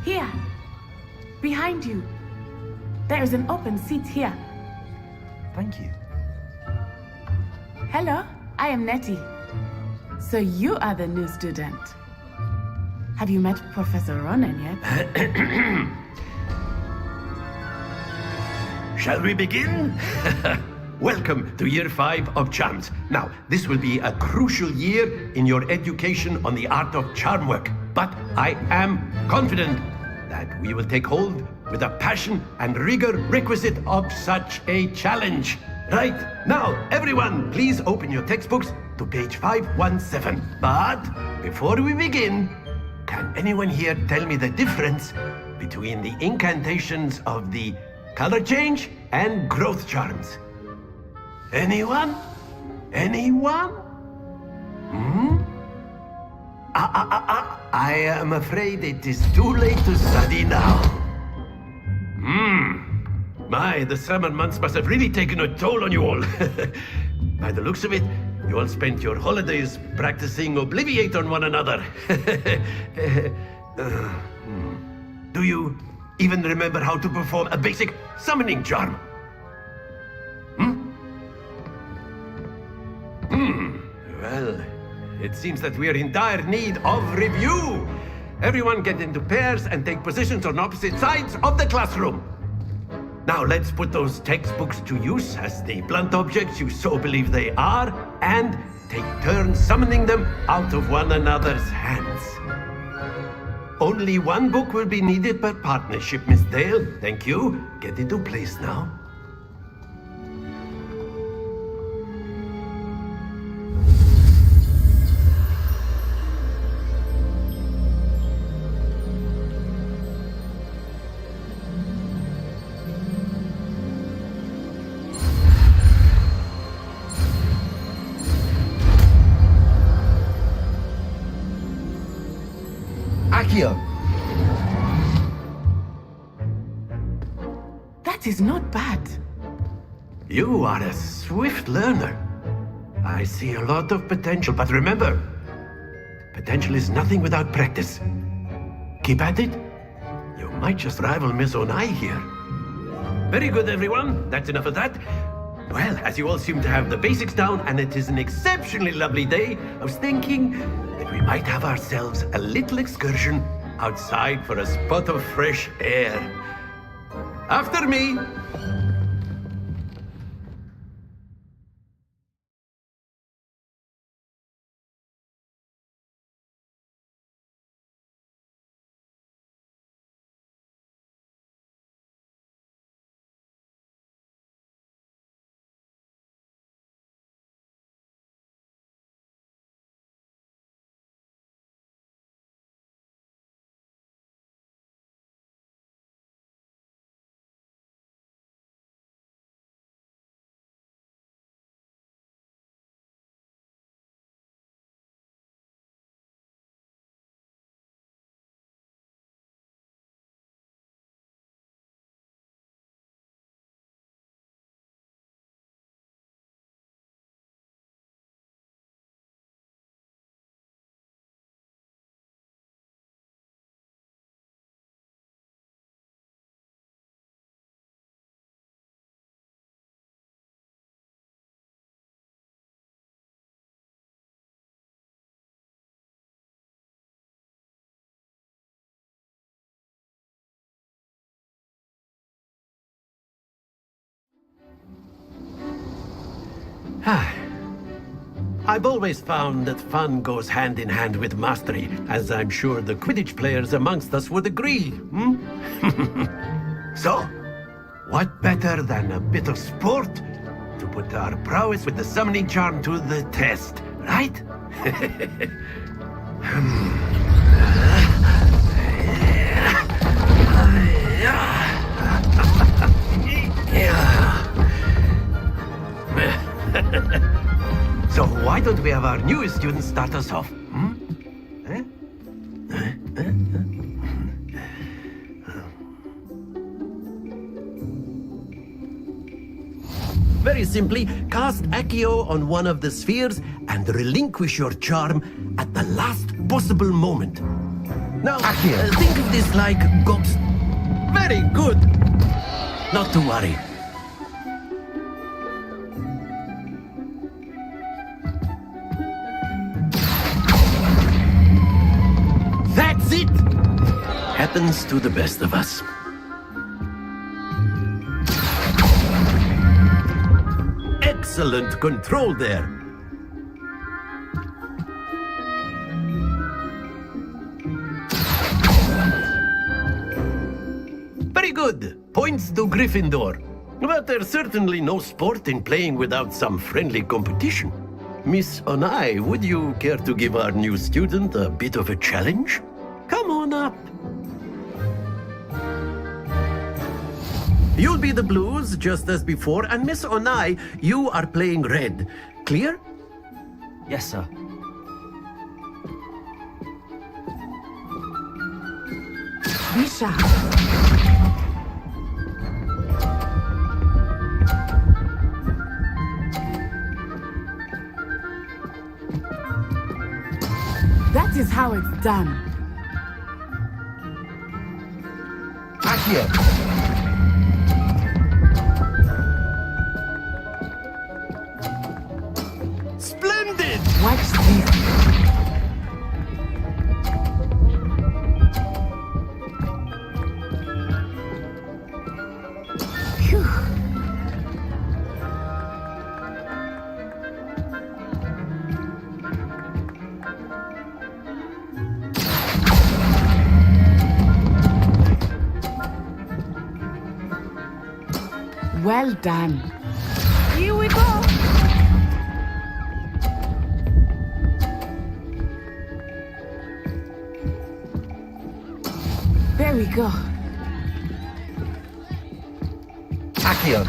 Here, behind you. There's an open seat here. Thank you. Hello, I am Nettie. So you are the new student. Have you met Professor Ronan yet? Shall we begin? Welcome to Year 5 of Charms. Now, this will be a crucial year in your education on the art of charm work. But I am confident that we will take hold with the passion and rigor requisite of such a challenge. Right, now, everyone, please open your textbooks to page 517. But before we begin, can anyone here tell me the difference between the incantations of the color change and growth charms? Anyone? Anyone? I am afraid it is too late to study now. My, the summer months must have really taken a toll on you all. By the looks of it, you all spent your holidays practicing Obliviate on one another. Do you even remember how to perform a basic summoning charm? Well, it seems that we are in dire need of review. Everyone get into pairs and take positions on opposite sides of the classroom. Now let's put those textbooks to use as the blunt objects you so believe they are, and take turns summoning them out of one another's hands. Only one book will be needed per partnership, Miss Dale. Thank you. Get into place now. Accio! That is not bad. You are a swift learner. I see a lot of potential, but remember, potential is nothing without practice. Keep at it. You might just rival Miss Onai here. Very good, everyone. That's enough of that. Well, as you all seem to have the basics down, and it is an exceptionally lovely day, I was thinking that we might have ourselves a little excursion outside for a spot of fresh air. After me! I've always found that fun goes hand in hand with mastery, as I'm sure the Quidditch players amongst us would agree, So, what better than a bit of sport to put our prowess with the summoning charm to the test, right? So why don't we have our newest student start us off? Very simply, cast Accio on one of the spheres and relinquish your charm at the last possible moment. Now, think of this like ghost. Very good. Not to worry. That's it! Happens to the best of us. Excellent control there. Very good. Points to Gryffindor. But there's certainly no sport in playing without some friendly competition. Miss Onai, would you care to give our new student a bit of a challenge? Come on up. You'll be the blues, just as before, and Miss Onai, you are playing red. Clear? Yes, sir. Misha. That is how it's done. Accio! Splendid! Watch this. Well done. Here we go. There we go. Accio.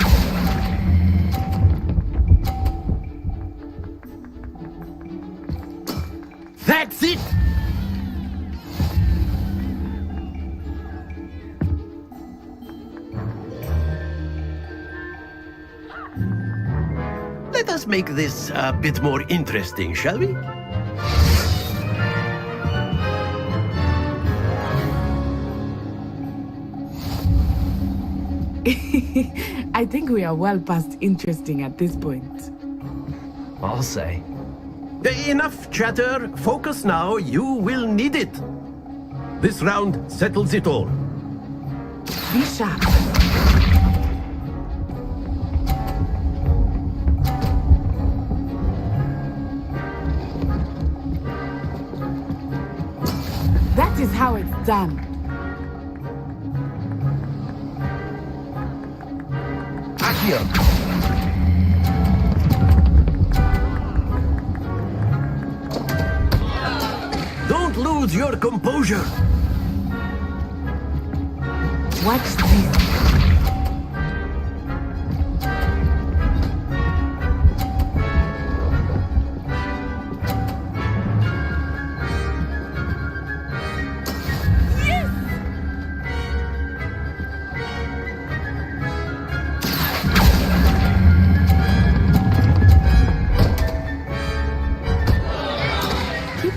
That's it! Let us make this a bit more interesting, shall we? I think we are well past interesting at this point. I'll say. Enough chatter. Focus now. You will need it. This round settles it all. Be sharp. That is how it's done. Accio. Don't lose your composure. Watch this.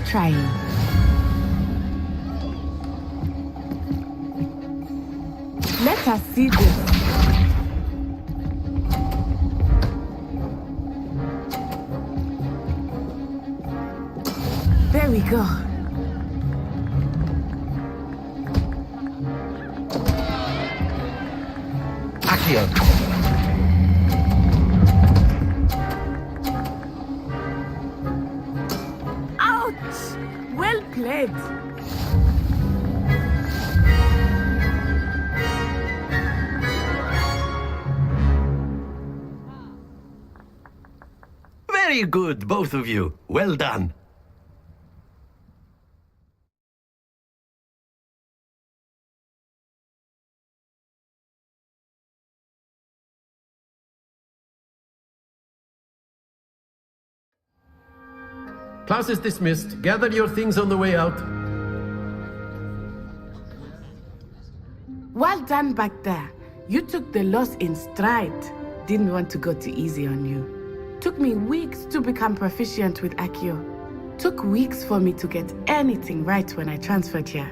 Trying. Let us see this. There we go. Accio. Well played. Very good, both of you. Well done. Class is dismissed. Gather your things on the way out. Well done back there. You took the loss in stride. Didn't want to go too easy on you. Took me weeks to become proficient with Accio. Took weeks for me to get anything right when I transferred here.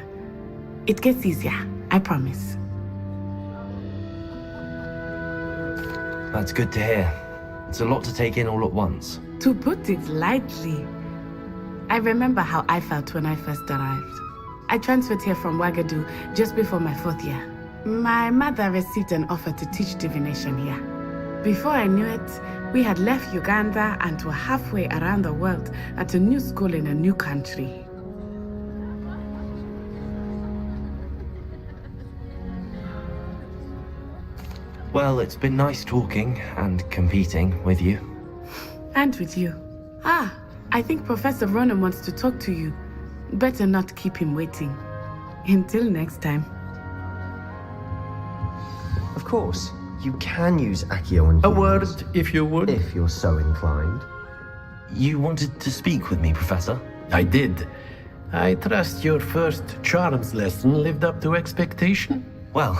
It gets easier, I promise. That's good to hear. It's a lot to take in all at once. To put it lightly, I remember how I felt when I first arrived. I transferred here from Ouagadougou just before my 4th year. My mother received an offer to teach divination here. Before I knew it, we had left Uganda and were halfway around the world at a new school in a new country. Well, it's been nice talking and competing with you. And with you. I think Professor Ronan wants to talk to you. Better not keep him waiting. Until next time. Of course, you can use Accio on A word, if you would. If you're so inclined. You wanted to speak with me, Professor? I did. I trust your first charms lesson lived up to expectation? Well,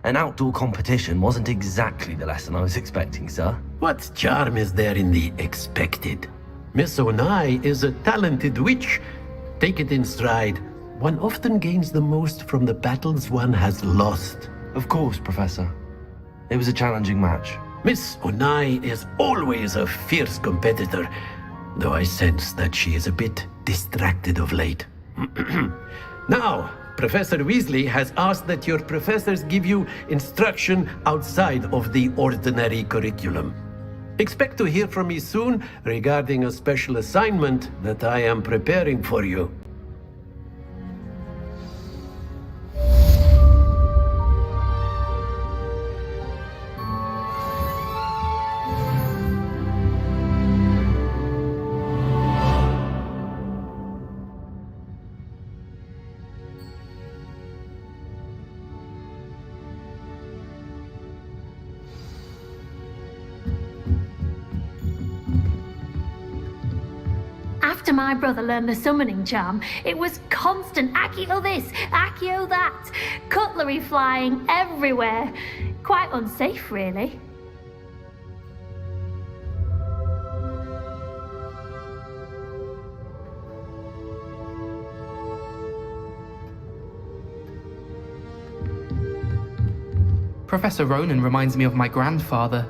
an outdoor competition wasn't exactly the lesson I was expecting, sir. What charm is there in the expected? Miss Onai is a talented witch. Take it in stride. One often gains the most from the battles one has lost. Of course, Professor. It was a challenging match. Miss Onai is always a fierce competitor, though I sense that she is a bit distracted of late. Now, Professor Weasley has asked that your professors give you instruction outside of the ordinary curriculum. Expect to hear from me soon regarding a special assignment that I am preparing for you. After my brother learned the summoning charm, it was constant Accio this, Accio that, cutlery flying everywhere. Quite unsafe, really. Professor Ronan reminds me of my grandfather.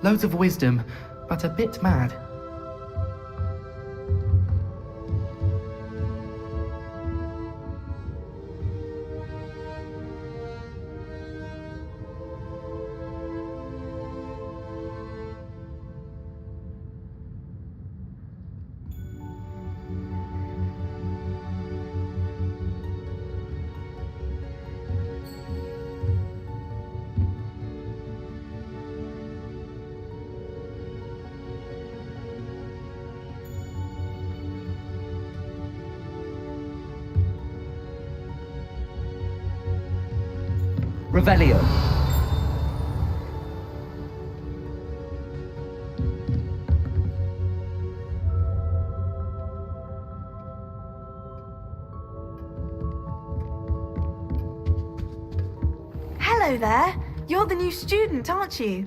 Loads of wisdom, but a bit mad. Revelio. Hello there. You're the new student, aren't you?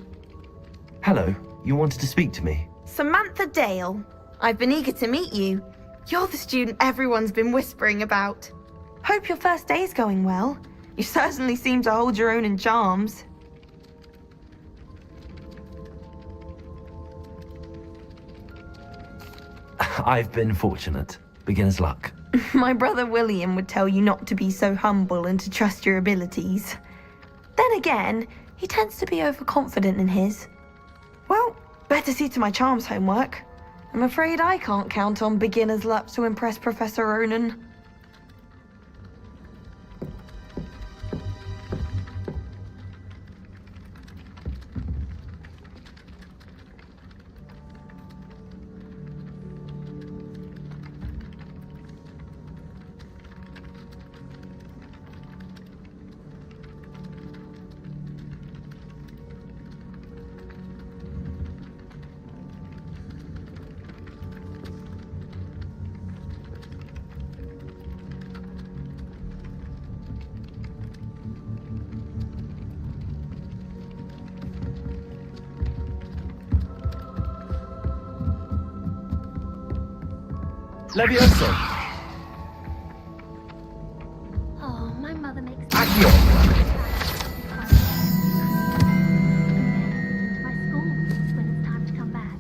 Hello, you wanted to speak to me? Samantha Dale. I've been eager to meet you. You're the student everyone's been whispering about. Hope your first day's going well. You certainly seem to hold your own in charms. I've been fortunate. Beginner's luck. My brother William would tell you not to be so humble and to trust your abilities. Then again, he tends to be overconfident in his. Well, better see to my charms homework. I'm afraid I can't count on beginner's luck to impress Professor Ronan. Levioso. Oh, my mother makes... Accio. My school when it's time to come back.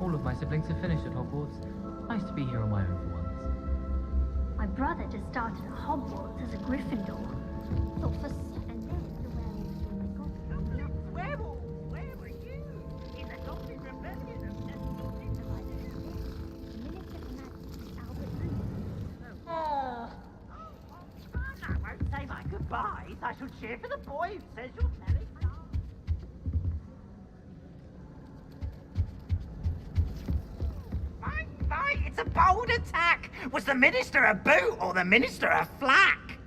All of my siblings have finished at Hogwarts. Nice to be here on my own for once. My brother just started at Hogwarts as a Gryffindor. Thought for... And then the werewolves when they got... Werewolf! Where were you? In the Goblin Rebellion of I won't say my goodbyes. I shall cheer for the boy who says you'll tell him. Right, it's a bold attack. Was the Minister a boot or the Minister a flack?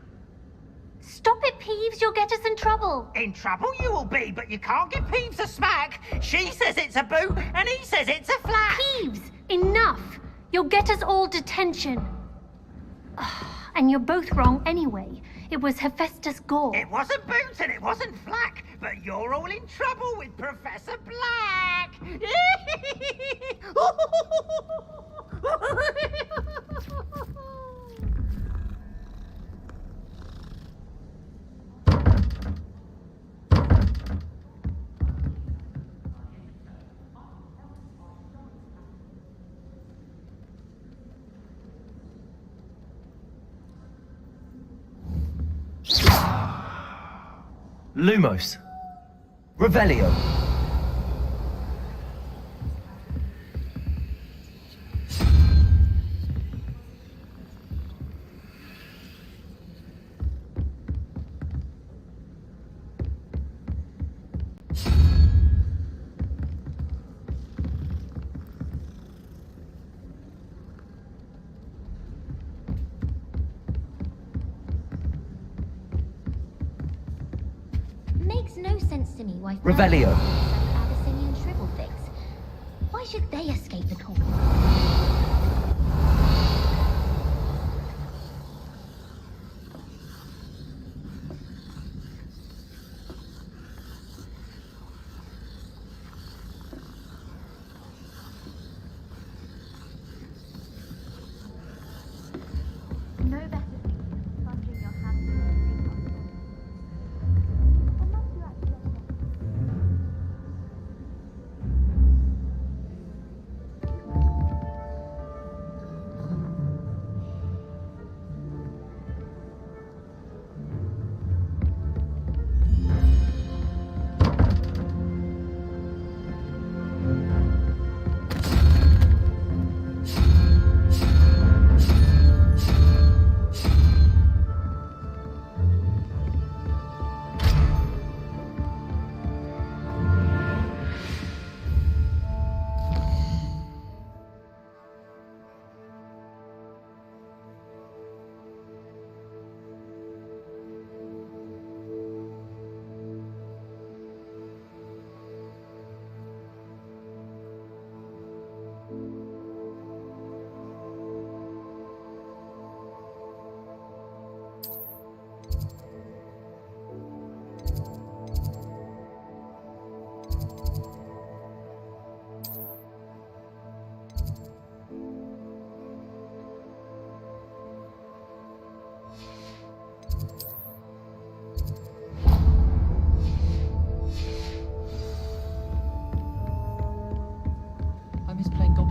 Stop it, Peeves, you'll get us in trouble. In trouble you will be, but you can't give Peeves a smack. She says it's a boot and he says it's a flack. Peeves, enough. You'll get us all detention. And you're both wrong anyway. It was Hephaestus Gore. It wasn't Boots and it wasn't Flack, but you're all in trouble with Professor Black. Lumos. Revelio. Makes no sense to me why Revelio. Abyssinian shrivel things. Why should they escape the torment?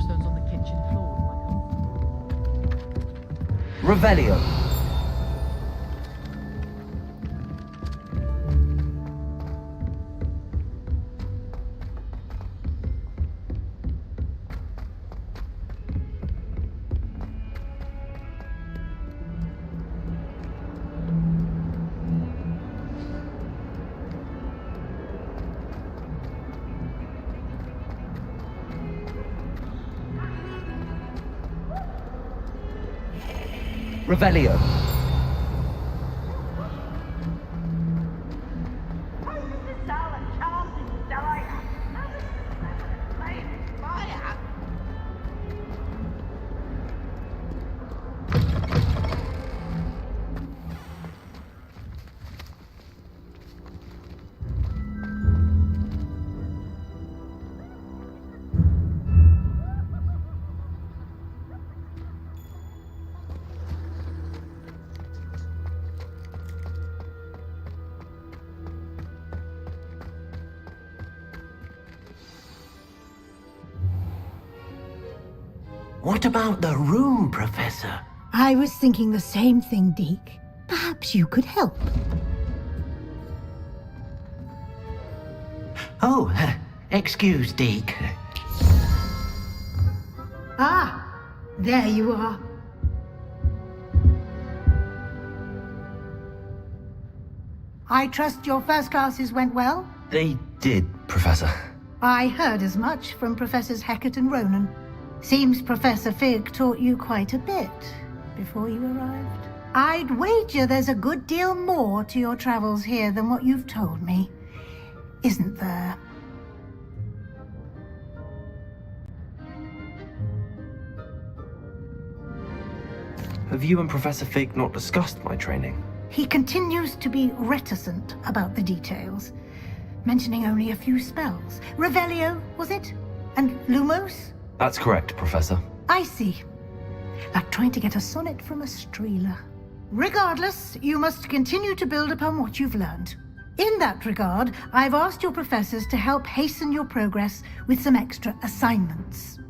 gravestones on the kitchen floor. Revelio. Revelio. What about the room, Professor? I was thinking the same thing, Deke. Perhaps you could help. Oh, excuse, Deke. Ah, there you are. I trust your first classes went well? They did, Professor. I heard as much from Professors Hecat and Ronan. Seems Professor Fig taught you quite a bit before you arrived. I'd wager there's a good deal more to your travels here than what you've told me, isn't there? Have you and Professor Fig not discussed my training? He continues to be reticent about the details, mentioning only a few spells. Revelio, was it? And Lumos? That's correct, Professor. I see. Like trying to get a sonnet from a streeler. Regardless, you must continue to build upon what you've learned. In that regard, I've asked your professors to help hasten your progress with some extra assignments.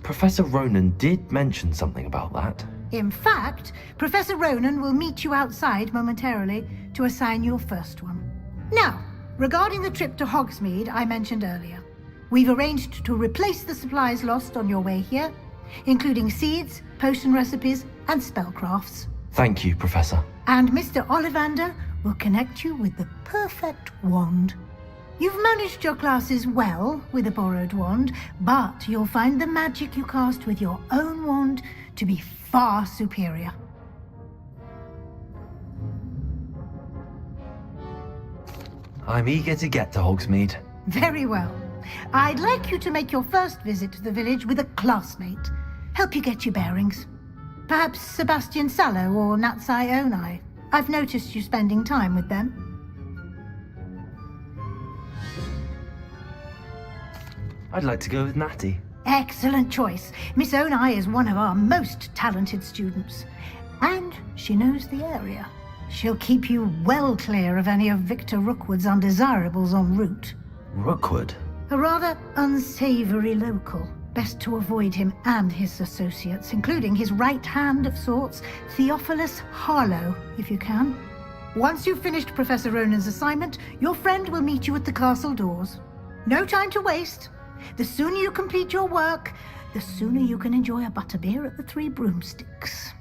Professor Ronan did mention something about that. In fact, Professor Ronan will meet you outside momentarily to assign your first one. Now, regarding the trip to Hogsmeade I mentioned earlier, we've arranged to replace the supplies lost on your way here, including seeds, potion recipes, and spellcrafts. Thank you, Professor. And Mr. Ollivander will connect you with the perfect wand. You've managed your classes well with a borrowed wand, but you'll find the magic you cast with your own wand to be far superior. I'm eager to get to Hogsmeade. Very well. I'd like you to make your first visit to the village with a classmate. Help you get your bearings. Perhaps Sebastian Sallow or Natsai Onai. I've noticed you spending time with them. I'd like to go with Natty. Excellent choice. Miss Onai is one of our most talented students. And she knows the area. She'll keep you well clear of any of Victor Rookwood's undesirables en route. Rookwood? A rather unsavory local. Best to avoid him and his associates, including his right hand of sorts, Theophilus Harlow, if you can. Once you've finished Professor Ronan's assignment, your friend will meet you at the castle doors. No time to waste. The sooner you complete your work, the sooner you can enjoy a butterbeer at the Three Broomsticks.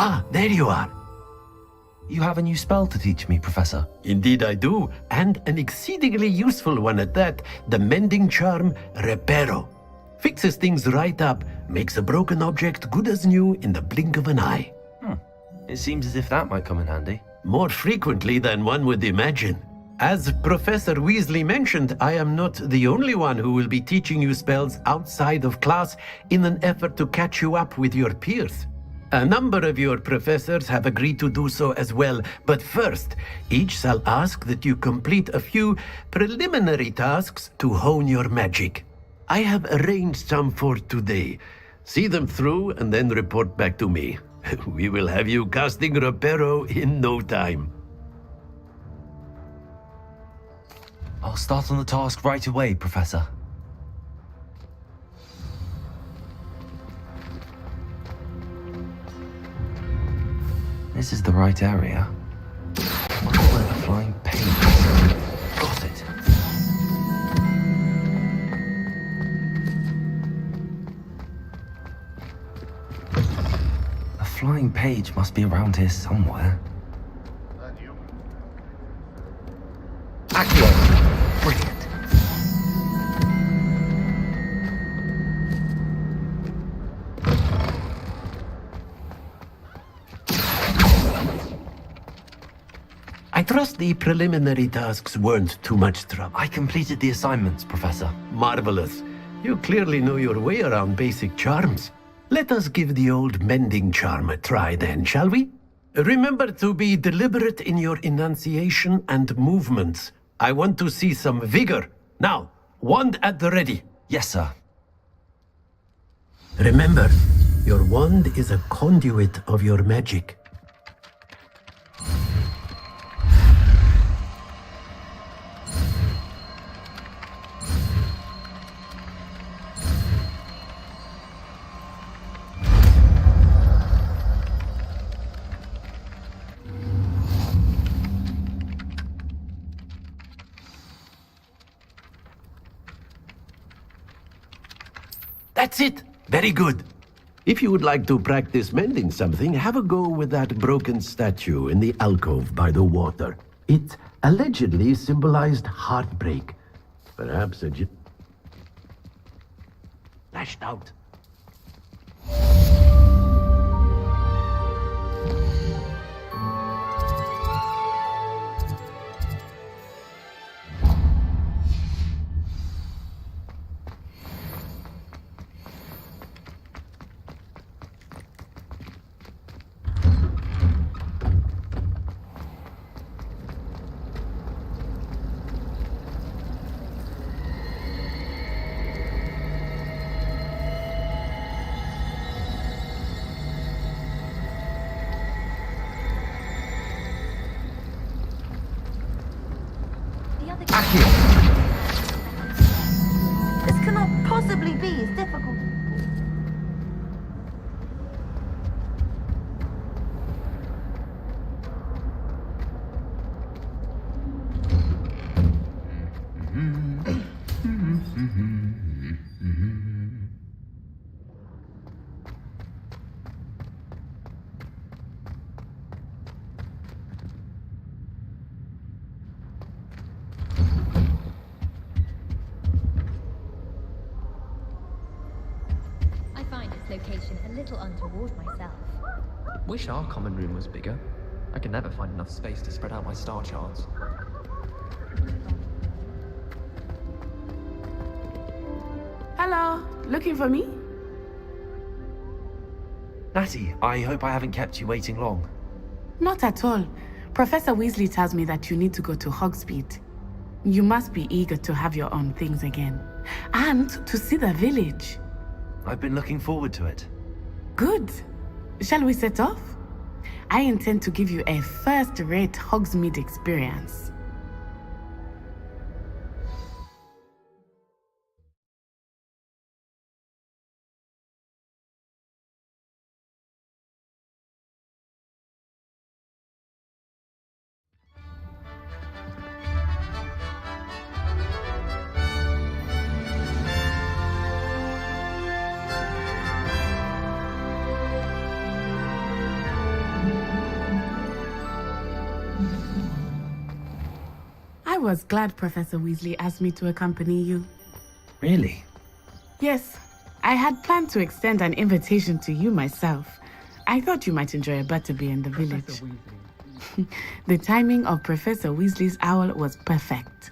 Ah, there you are. You have a new spell to teach me, Professor. Indeed I do, and an exceedingly useful one at that, the mending charm Reparo. Fixes things right up, makes a broken object good as new in the blink of an eye. It seems as if that might come in handy. More frequently than one would imagine. As Professor Weasley mentioned, I am not the only one who will be teaching you spells outside of class in an effort to catch you up with your peers. A number of your professors have agreed to do so as well, but first, each shall ask that you complete a few preliminary tasks to hone your magic. I have arranged some for today. See them through and then report back to me. We will have you casting Reparo in no time. I'll start on the task right away, Professor. This is the right area. Where the flying page is. Got it. The flying page must be around here somewhere. Accio! Brilliant. I trust the preliminary tasks weren't too much trouble. I completed the assignments, Professor. Marvelous. You clearly know your way around basic charms. Let us give the old mending charm a try then, shall we? Remember to be deliberate in your enunciation and movements. I want to see some vigor. Now, wand at the ready. Yes, sir. Remember, your wand is a conduit of your magic. That's it! Very good. If you would like to practice mending something, have a go with that broken statue in the alcove by the water. It allegedly symbolized heartbreak. Perhaps a lashed out. This cannot possibly be as difficult. Location a little untoward myself. Wish our common room was bigger. I can never find enough space to spread out my star charts. Hello, looking for me? Natty, I hope I haven't kept you waiting long. Not at all. Professor Weasley tells me that you need to go to Hogsmeade. You must be eager to have your own things again. And to see the village. I've been looking forward to it. Good. Shall we set off? I intend to give you a first-rate Hogsmeade experience. I was glad Professor Weasley asked me to accompany you. Really? Yes, I had planned to extend an invitation to you myself. I thought you might enjoy a butterbeer in the village. The timing of Professor Weasley's owl was perfect.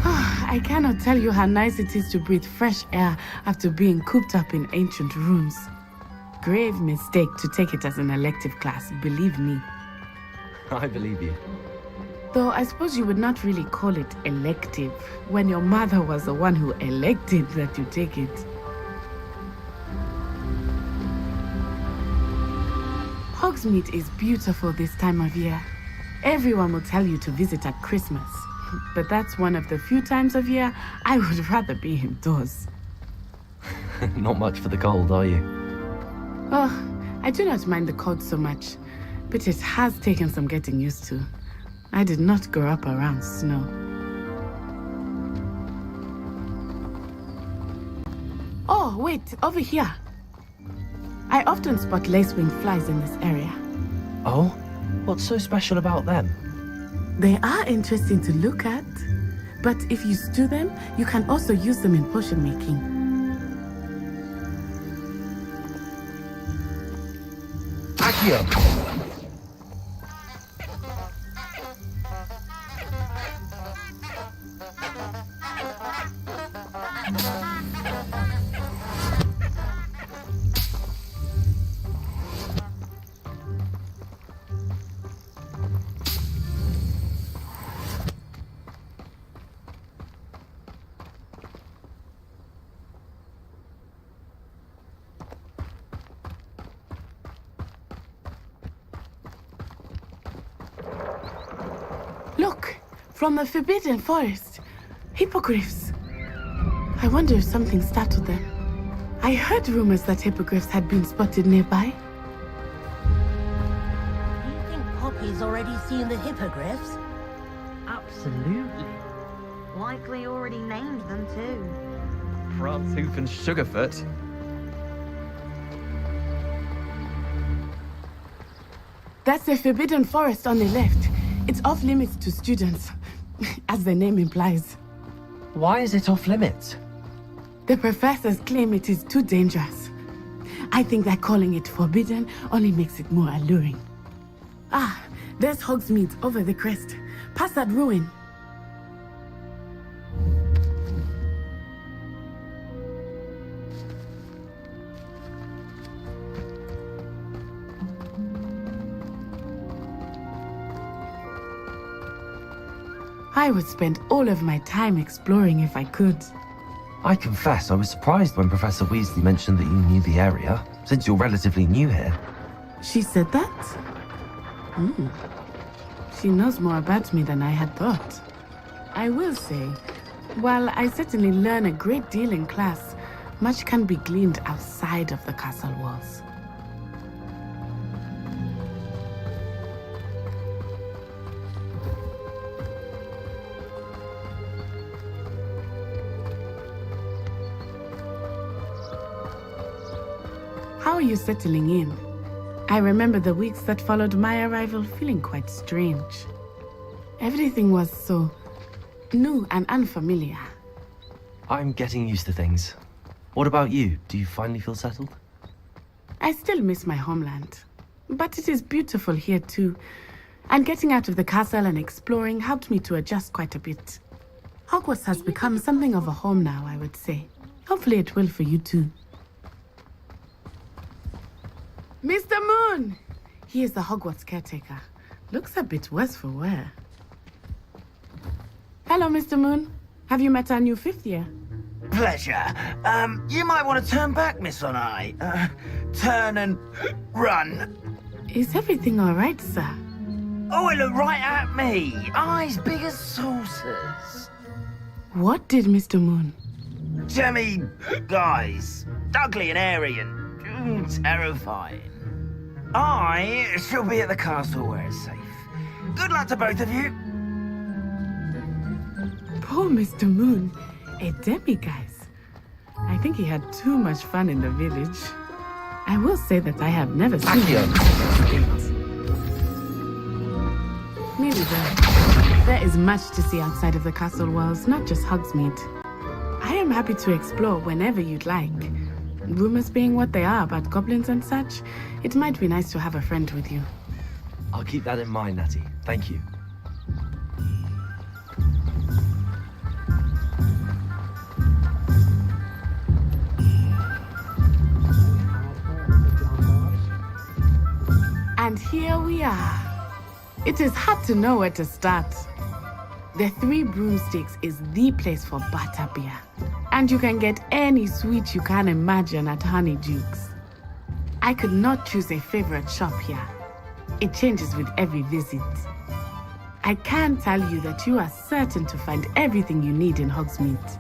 I cannot tell you how nice it is to breathe fresh air after being cooped up in ancient rooms. Grave mistake to take it as an elective class, believe me. I believe you. Though I suppose you would not really call it elective when your mother was the one who elected that you take it. Hogsmeade is beautiful this time of year. Everyone will tell you to visit at Christmas. But that's one of the few times of year I would rather be indoors. Not much for the cold, are you? Oh, I do not mind the cold so much, but it has taken some getting used to. I did not grow up around snow. Oh, wait, over here. I often spot lace-winged flies in this area. Oh? What's so special about them? They are interesting to look at, but if you stew them, you can also use them in potion making. Accio! Look, from the Forbidden Forest. Hippogriffs. I wonder if something startled them. I heard rumors that hippogriffs had been spotted nearby. Do you think Poppy's already seen the hippogriffs? Absolutely. Likely already named them too. Pranthoof and Sugarfoot. That's the Forbidden Forest on the left. It's off limits to students, as the name implies. Why is it off limits? The professors claim it is too dangerous. I think that calling it forbidden only makes it more alluring. Ah, there's Hogsmeade over the crest. Past that ruin. I would spend all of my time exploring if I could. I confess I was surprised when Professor Weasley mentioned that you knew the area, since you're relatively new here. She said that? She knows more about me than I had thought. I will say, while I certainly learn a great deal in class, much can be gleaned outside of the castle walls. How are you settling in? I remember the weeks that followed my arrival feeling quite strange. Everything was so new and unfamiliar. I'm getting used to things. What about you? Do you finally feel settled? I still miss my homeland, but it is beautiful here too. And getting out of the castle and exploring helped me to adjust quite a bit. Hogwarts has become something of a home now, I would say. Hopefully it will for you too. Mr. Moon! He is the Hogwarts caretaker. Looks a bit worse for wear. Hello, Mr. Moon. Have you met our new fifth year? Pleasure. You might want to turn back, Miss Onai. Turn and run. Is everything all right, sir? Oh, it looked right at me. Eyes big as saucers. What did Mr. Moon? Jemmy, guys. Ugly and airy and terrifying. I shall be at the castle where it's safe. Good luck to both of you. Poor Mr. Moon. A demiguise. I think he had too much fun in the village. I will say that I have never seen him. Maybe there. There is much to see outside of the castle walls, not just Hogsmeade. I am happy to explore whenever you'd like. Rumors being what they are about goblins and such, it might be nice to have a friend with you. I'll keep that in mind, Natty. Thank you. And here we are. It is hard to know where to start. The Three Broomsticks is the place for butterbeer. And you can get any sweet you can imagine at Honeydukes. I could not choose a favorite shop here. It changes with every visit. I can tell you that you are certain to find everything you need in Hogsmeade.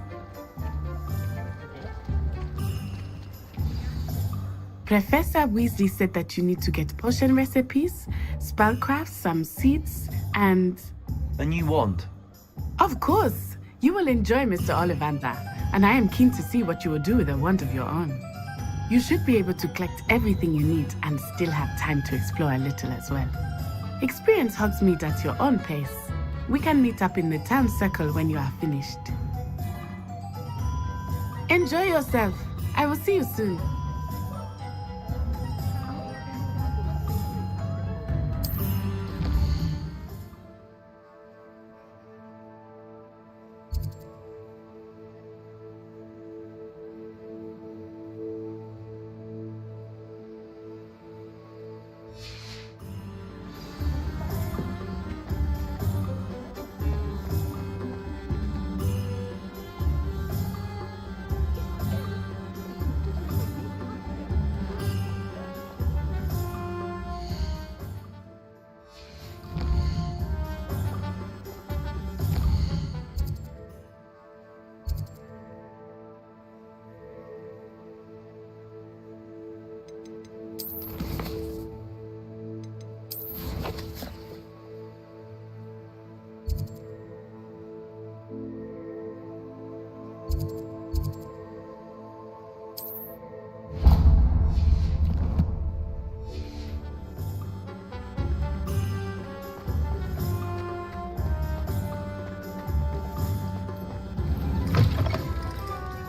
Professor Weasley said that you need to get potion recipes, spellcrafts, some seeds, and... A new wand? Of course! You will enjoy Mr. Ollivander, and I am keen to see what you will do with a wand of your own. You should be able to collect everything you need and still have time to explore a little as well. Experience Hogsmeade at your own pace. We can meet up in the town circle when you are finished. Enjoy yourself. I will see you soon.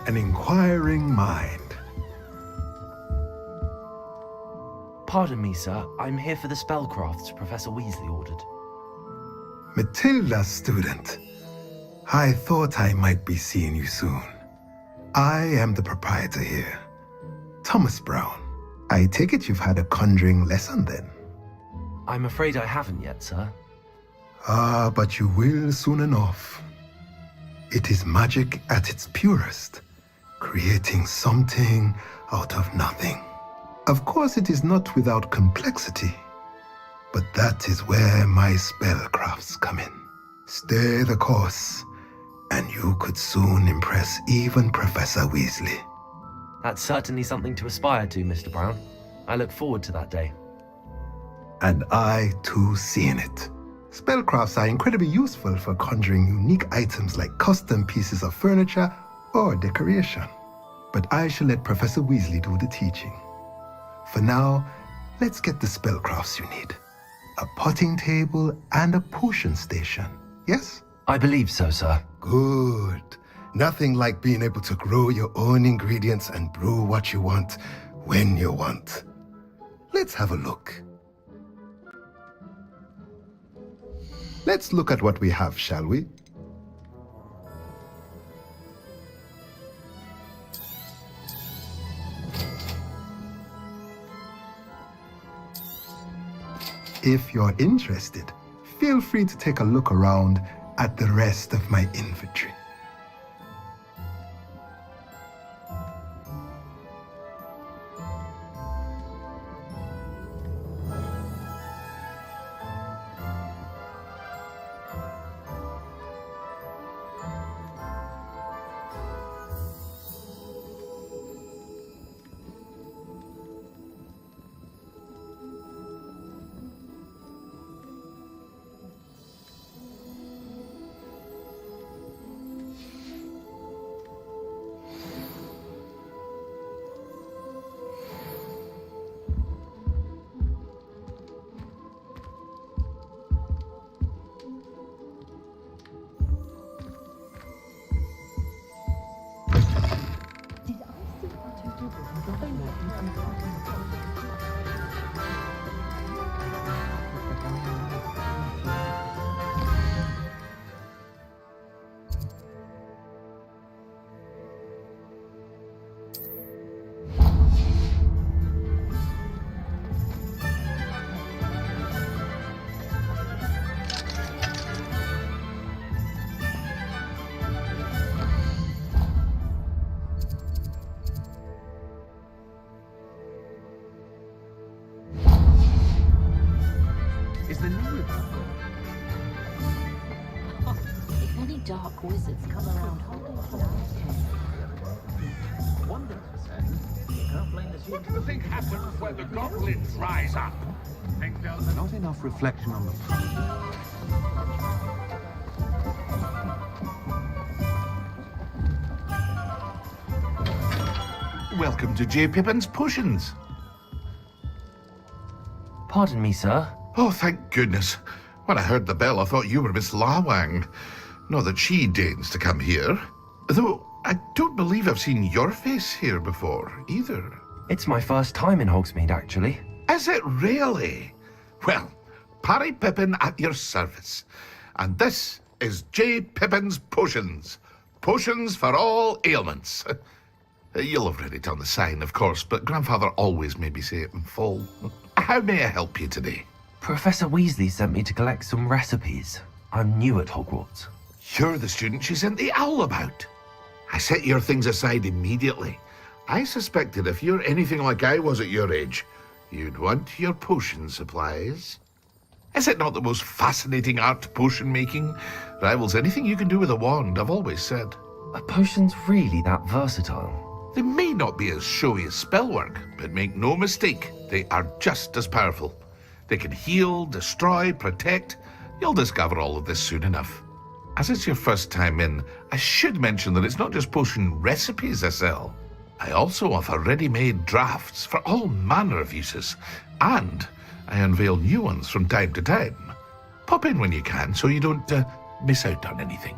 An inquiring mind. Pardon me, sir. I'm here for the spellcrafts Professor Weasley ordered. Matilda, student. I thought I might be seeing you soon. I am the proprietor here, Thomas Brown. I take it you've had a conjuring lesson then? I'm afraid I haven't yet, sir. Ah, but you will soon enough. It is magic at its purest, creating something out of nothing. Of course, it is not without complexity, but that is where my spellcrafts come in. Stay the course, and you could soon impress even Professor Weasley. That's certainly something to aspire to, Mr. Brown. I look forward to that day. And I, too, seeing it. Spellcrafts are incredibly useful for conjuring unique items like custom pieces of furniture or decoration. But I shall let Professor Weasley do the teaching. For now, let's get the spellcrafts you need. A potting table and a potion station, yes? I believe so, sir. Good. Nothing like being able to grow your own ingredients and brew what you want when you want. Let's have a look. Let's look at what we have, shall we? If you're interested, feel free to take a look around at the rest of my inventory. dark wizards come around What do you think happens when the goblins rise up? Think there's Not enough reflection on the front. Welcome to J. Pippin's Potions. Pardon me, sir. Oh, thank goodness. When I heard the bell, I thought you were Miss Lawang. Not that she deigns to come here. Though, I don't believe I've seen your face here before, either. It's my first time in Hogsmeade, actually. Is it really? Well, Parry Pippin at your service. And this is J. Pippin's Potions. Potions for all ailments. You'll have read it on the sign, of course, but Grandfather always made me say it in full. How may I help you today? Professor Weasley sent me to collect some recipes. I'm new at Hogwarts. You're the student she sent the owl about. I set your things aside immediately. I suspected if you're anything like I was at your age, you'd want your potion supplies. Is it not the most fascinating art, potion making? Rivals anything you can do with a wand, I've always said. Are potions really that versatile? They may not be as showy as spellwork, but make no mistake, they are just as powerful. They can heal, destroy, protect. You'll discover all of this soon enough. As it's your first time in, I should mention that it's not just potion recipes I sell. I also offer ready-made drafts for all manner of uses, and I unveil new ones from time to time. Pop in when you can so you don't miss out on anything.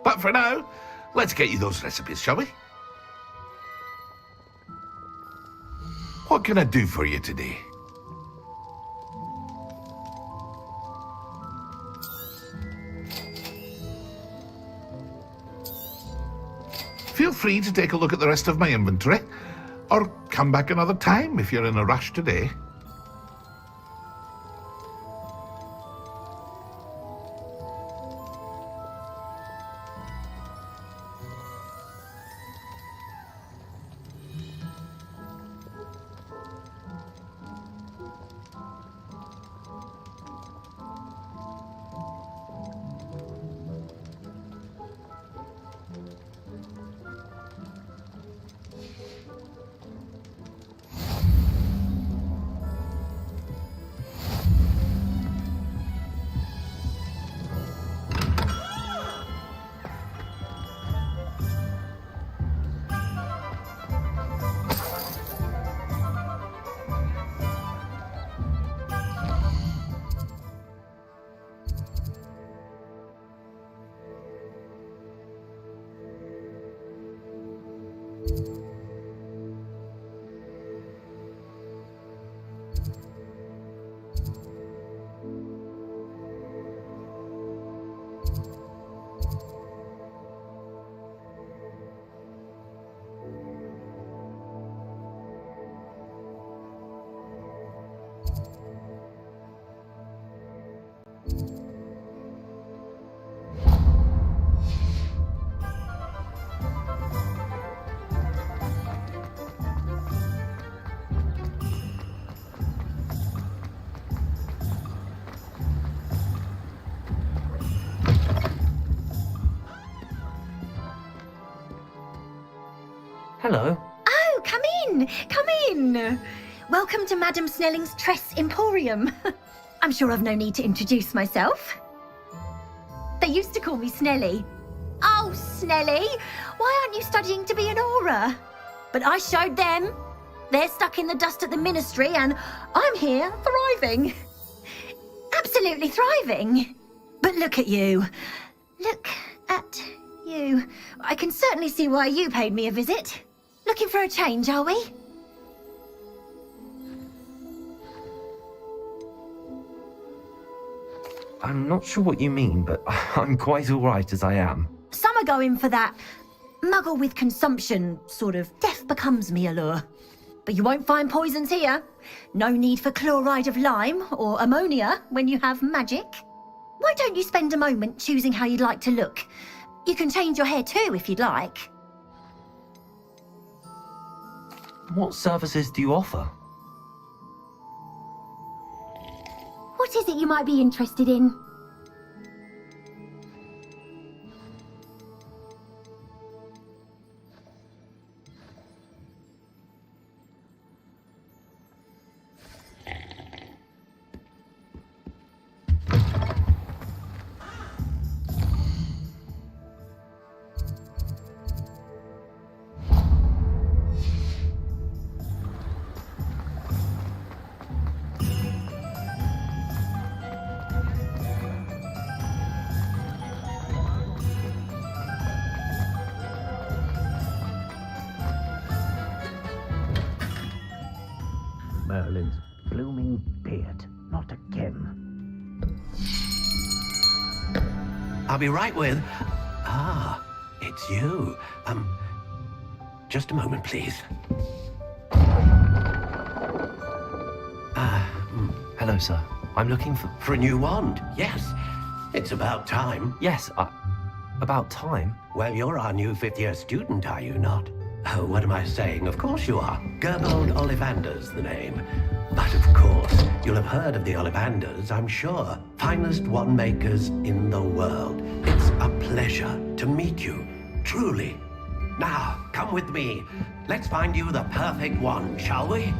But for now, let's get you those recipes, shall we? What can I do for you today? Feel free to take a look at the rest of my inventory, or come back another time if you're in a rush today. Hello. Oh, come in! Come in! Welcome to Madame Snelling's Tress Emporium. I'm sure I've no need to introduce myself. They used to call me Snelly. Oh, Snelly! Why aren't you studying to be an Auror? But I showed them. They're stuck in the dust at the Ministry, and I'm here, thriving. Absolutely thriving. But look at you. Look at you. I can certainly see why you paid me a visit. Looking for a change, are we? I'm not sure what you mean, but I'm quite all right as I am. Some are going for that muggle with consumption, sort of death becomes me allure. But you won't find poisons here. No need for chloride of lime or ammonia when you have magic. Why don't you spend a moment choosing how you'd like to look? You can change your hair too if you'd like. What services do you offer? What is it you might be interested in? I'll be right with... Ah, it's you. Just a moment, please. Hello, sir. I'm looking for... For a new wand, yes. It's about time. Yes, about time? Well, you're our new fifth-year student, are you not? Oh, what am I saying? Of course you are. Gerbold Ollivander's the name. But of course, you'll have heard of the Ollivanders, I'm sure. Finest wand makers in the world. It's a pleasure to meet you, truly. Now, come with me. Let's find you the perfect wand, shall we?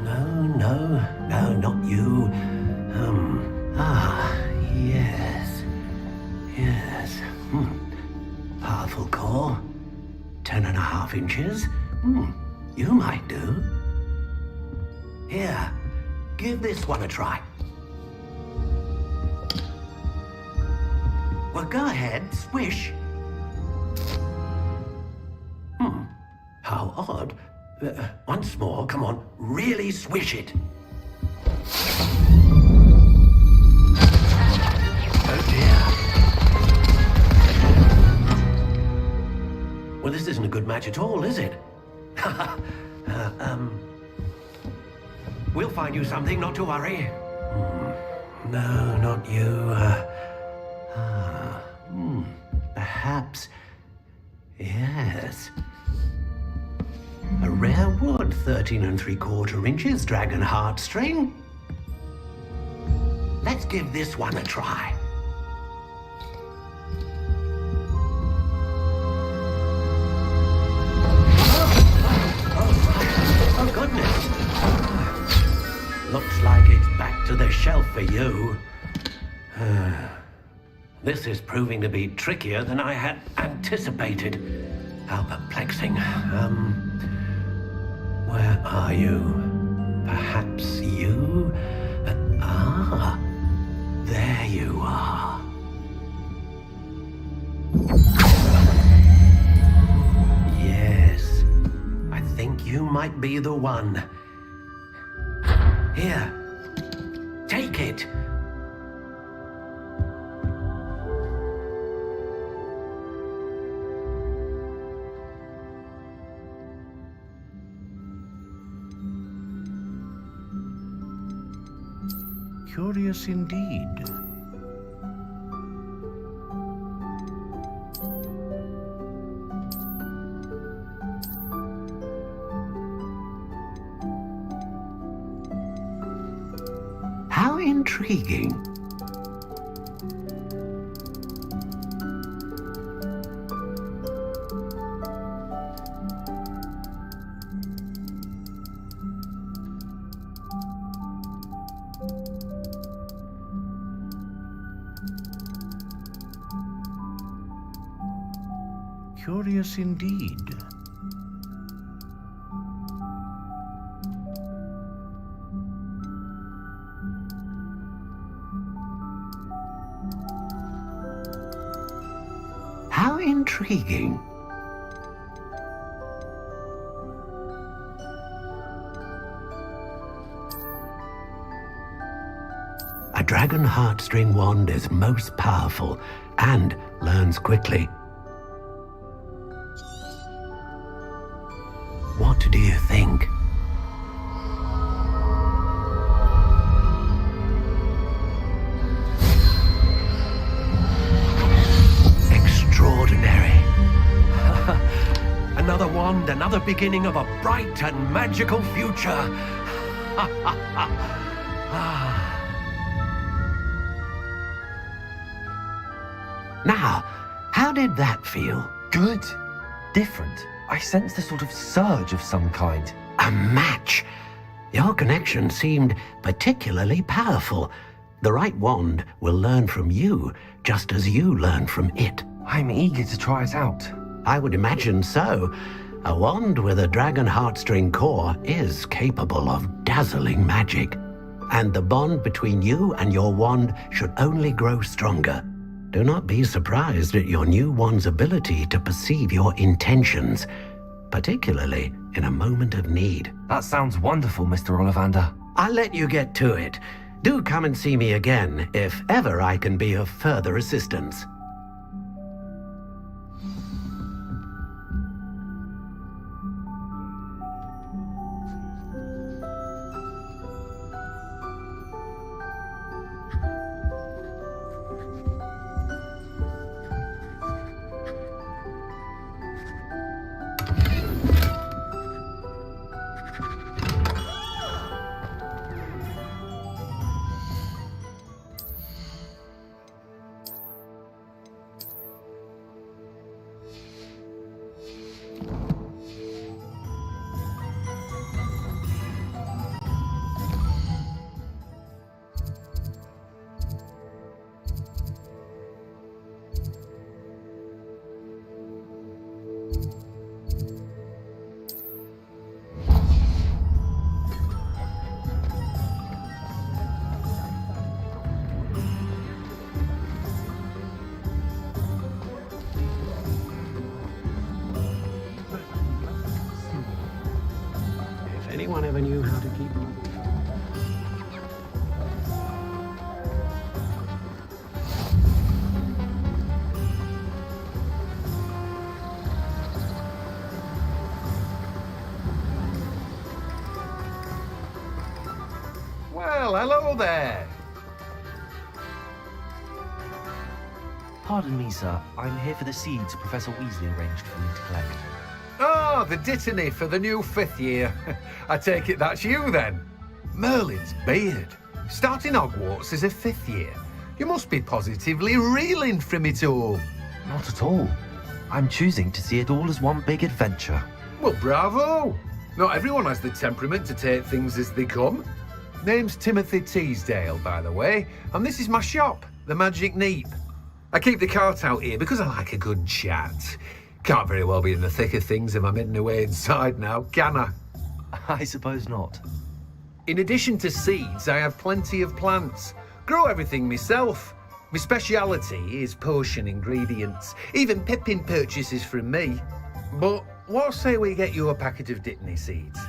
No, not you. Yes. Powerful core. 10.5 inches. You might do. Here, give this one a try. Well, go ahead, swish. How odd. Once more, come on, really swish it. Oh dear. Well, this isn't a good match at all, is it? We'll find you something, not to worry. No, not you. Perhaps... Yes. A rare wood, 13 3/4 inches, dragon heartstring. Let's give this one a try. Oh goodness. Looks like it's back to the shelf for you. This is proving to be trickier than I had anticipated. How perplexing. Where are you? Perhaps you? There you are. Yes, I think you might be the one. Here, take it. Curious indeed. How intriguing. Curious indeed. How intriguing. A dragon heartstring wand is most powerful and learns quickly. What do you think? Extraordinary. Another wand, another beginning of a bright and magical future. Now, how did that feel? Good. Different. I sensed a sort of surge of some kind. A match. Your connection seemed particularly powerful. The right wand will learn from you, just as you learn from it. I'm eager to try it out. I would imagine so. A wand with a dragon heartstring core is capable of dazzling magic. And the bond between you and your wand should only grow stronger. Do not be surprised at your new wand's ability to perceive your intentions, particularly in a moment of need. That sounds wonderful, Mr. Ollivander. I'll let you get to it. Do come and see me again if ever I can be of further assistance. Anyone ever knew how to keep on? Well, hello there. Pardon me, sir. I'm here for the seeds Professor Weasley arranged for me to collect. Oh, the dittany for the new 5th year. I take it that's you then. Merlin's beard. Starting Hogwarts as a 5th year. You must be positively reeling from it all. Not at all. I'm choosing to see it all as one big adventure. Well, bravo. Not everyone has the temperament to take things as they come. Name's Timothy Teasdale, by the way, and this is my shop, the Magic Neep. I keep the cart out here because I like a good chat. Can't very well be in the thick of things if I'm hidden away inside now, can I? I suppose not. In addition to seeds, I have plenty of plants. Grow everything myself. My speciality is potion ingredients. Even Pippin purchases from me. But what say we get you a packet of Dittany seeds?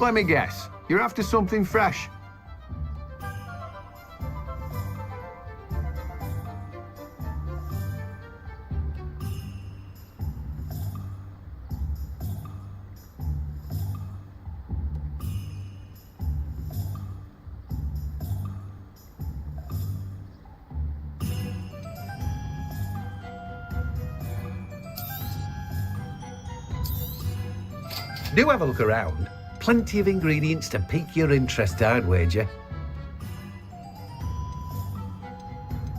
Let me guess. You're after something fresh. Do have a look around. Plenty of ingredients to pique your interest, I'd wager.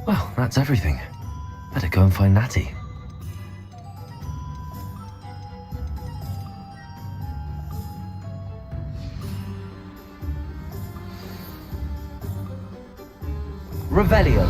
Well, that's everything. Better go and find Natty. Revelio.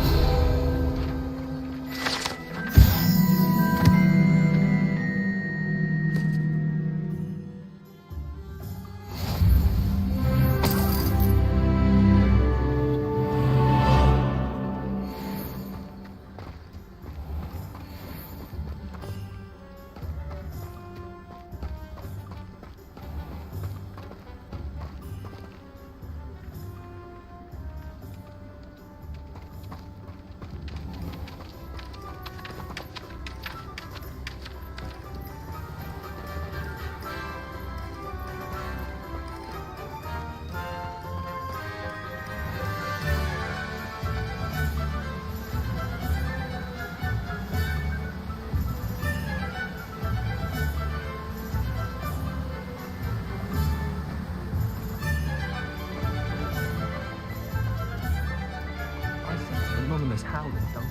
Anonymous howling don't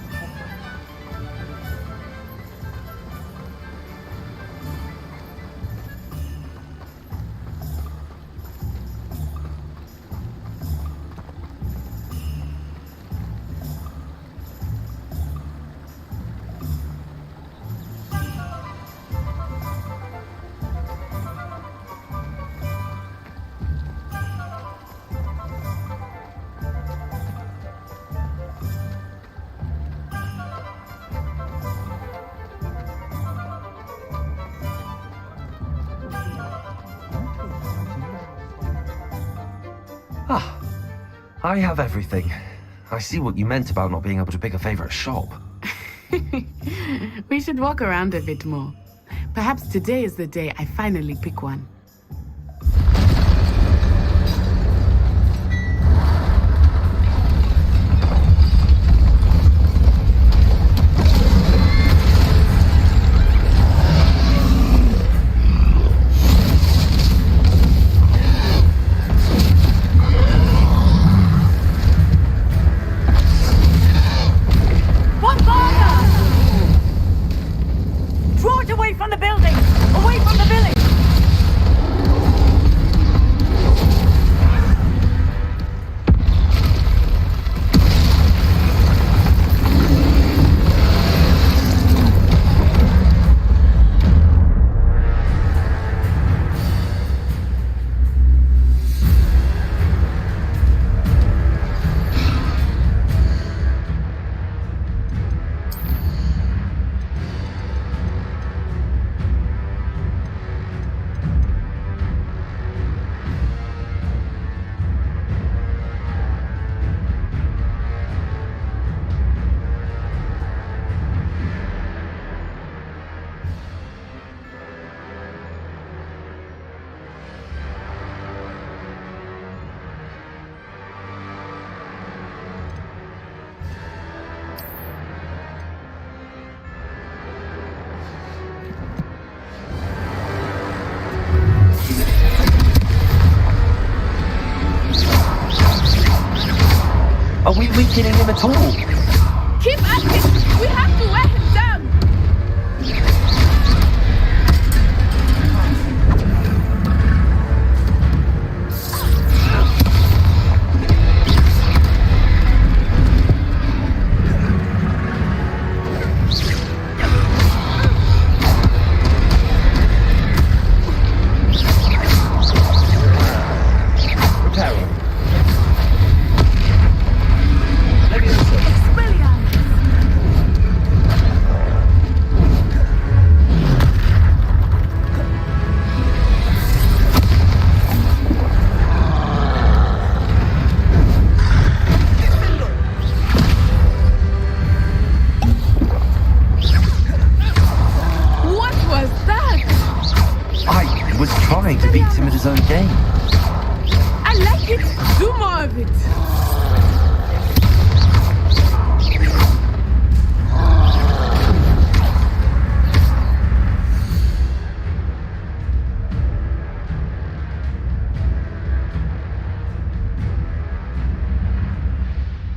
I have everything. I see what you meant about not being able to pick a favorite shop. We should walk around a bit more. Perhaps today is the day I finally pick one. Draw it away from the building! Away from the village! Are we weakening him at all? Keep at it! We have to wear him down! Was trying to beat him at his own game. I like it! Do more of it!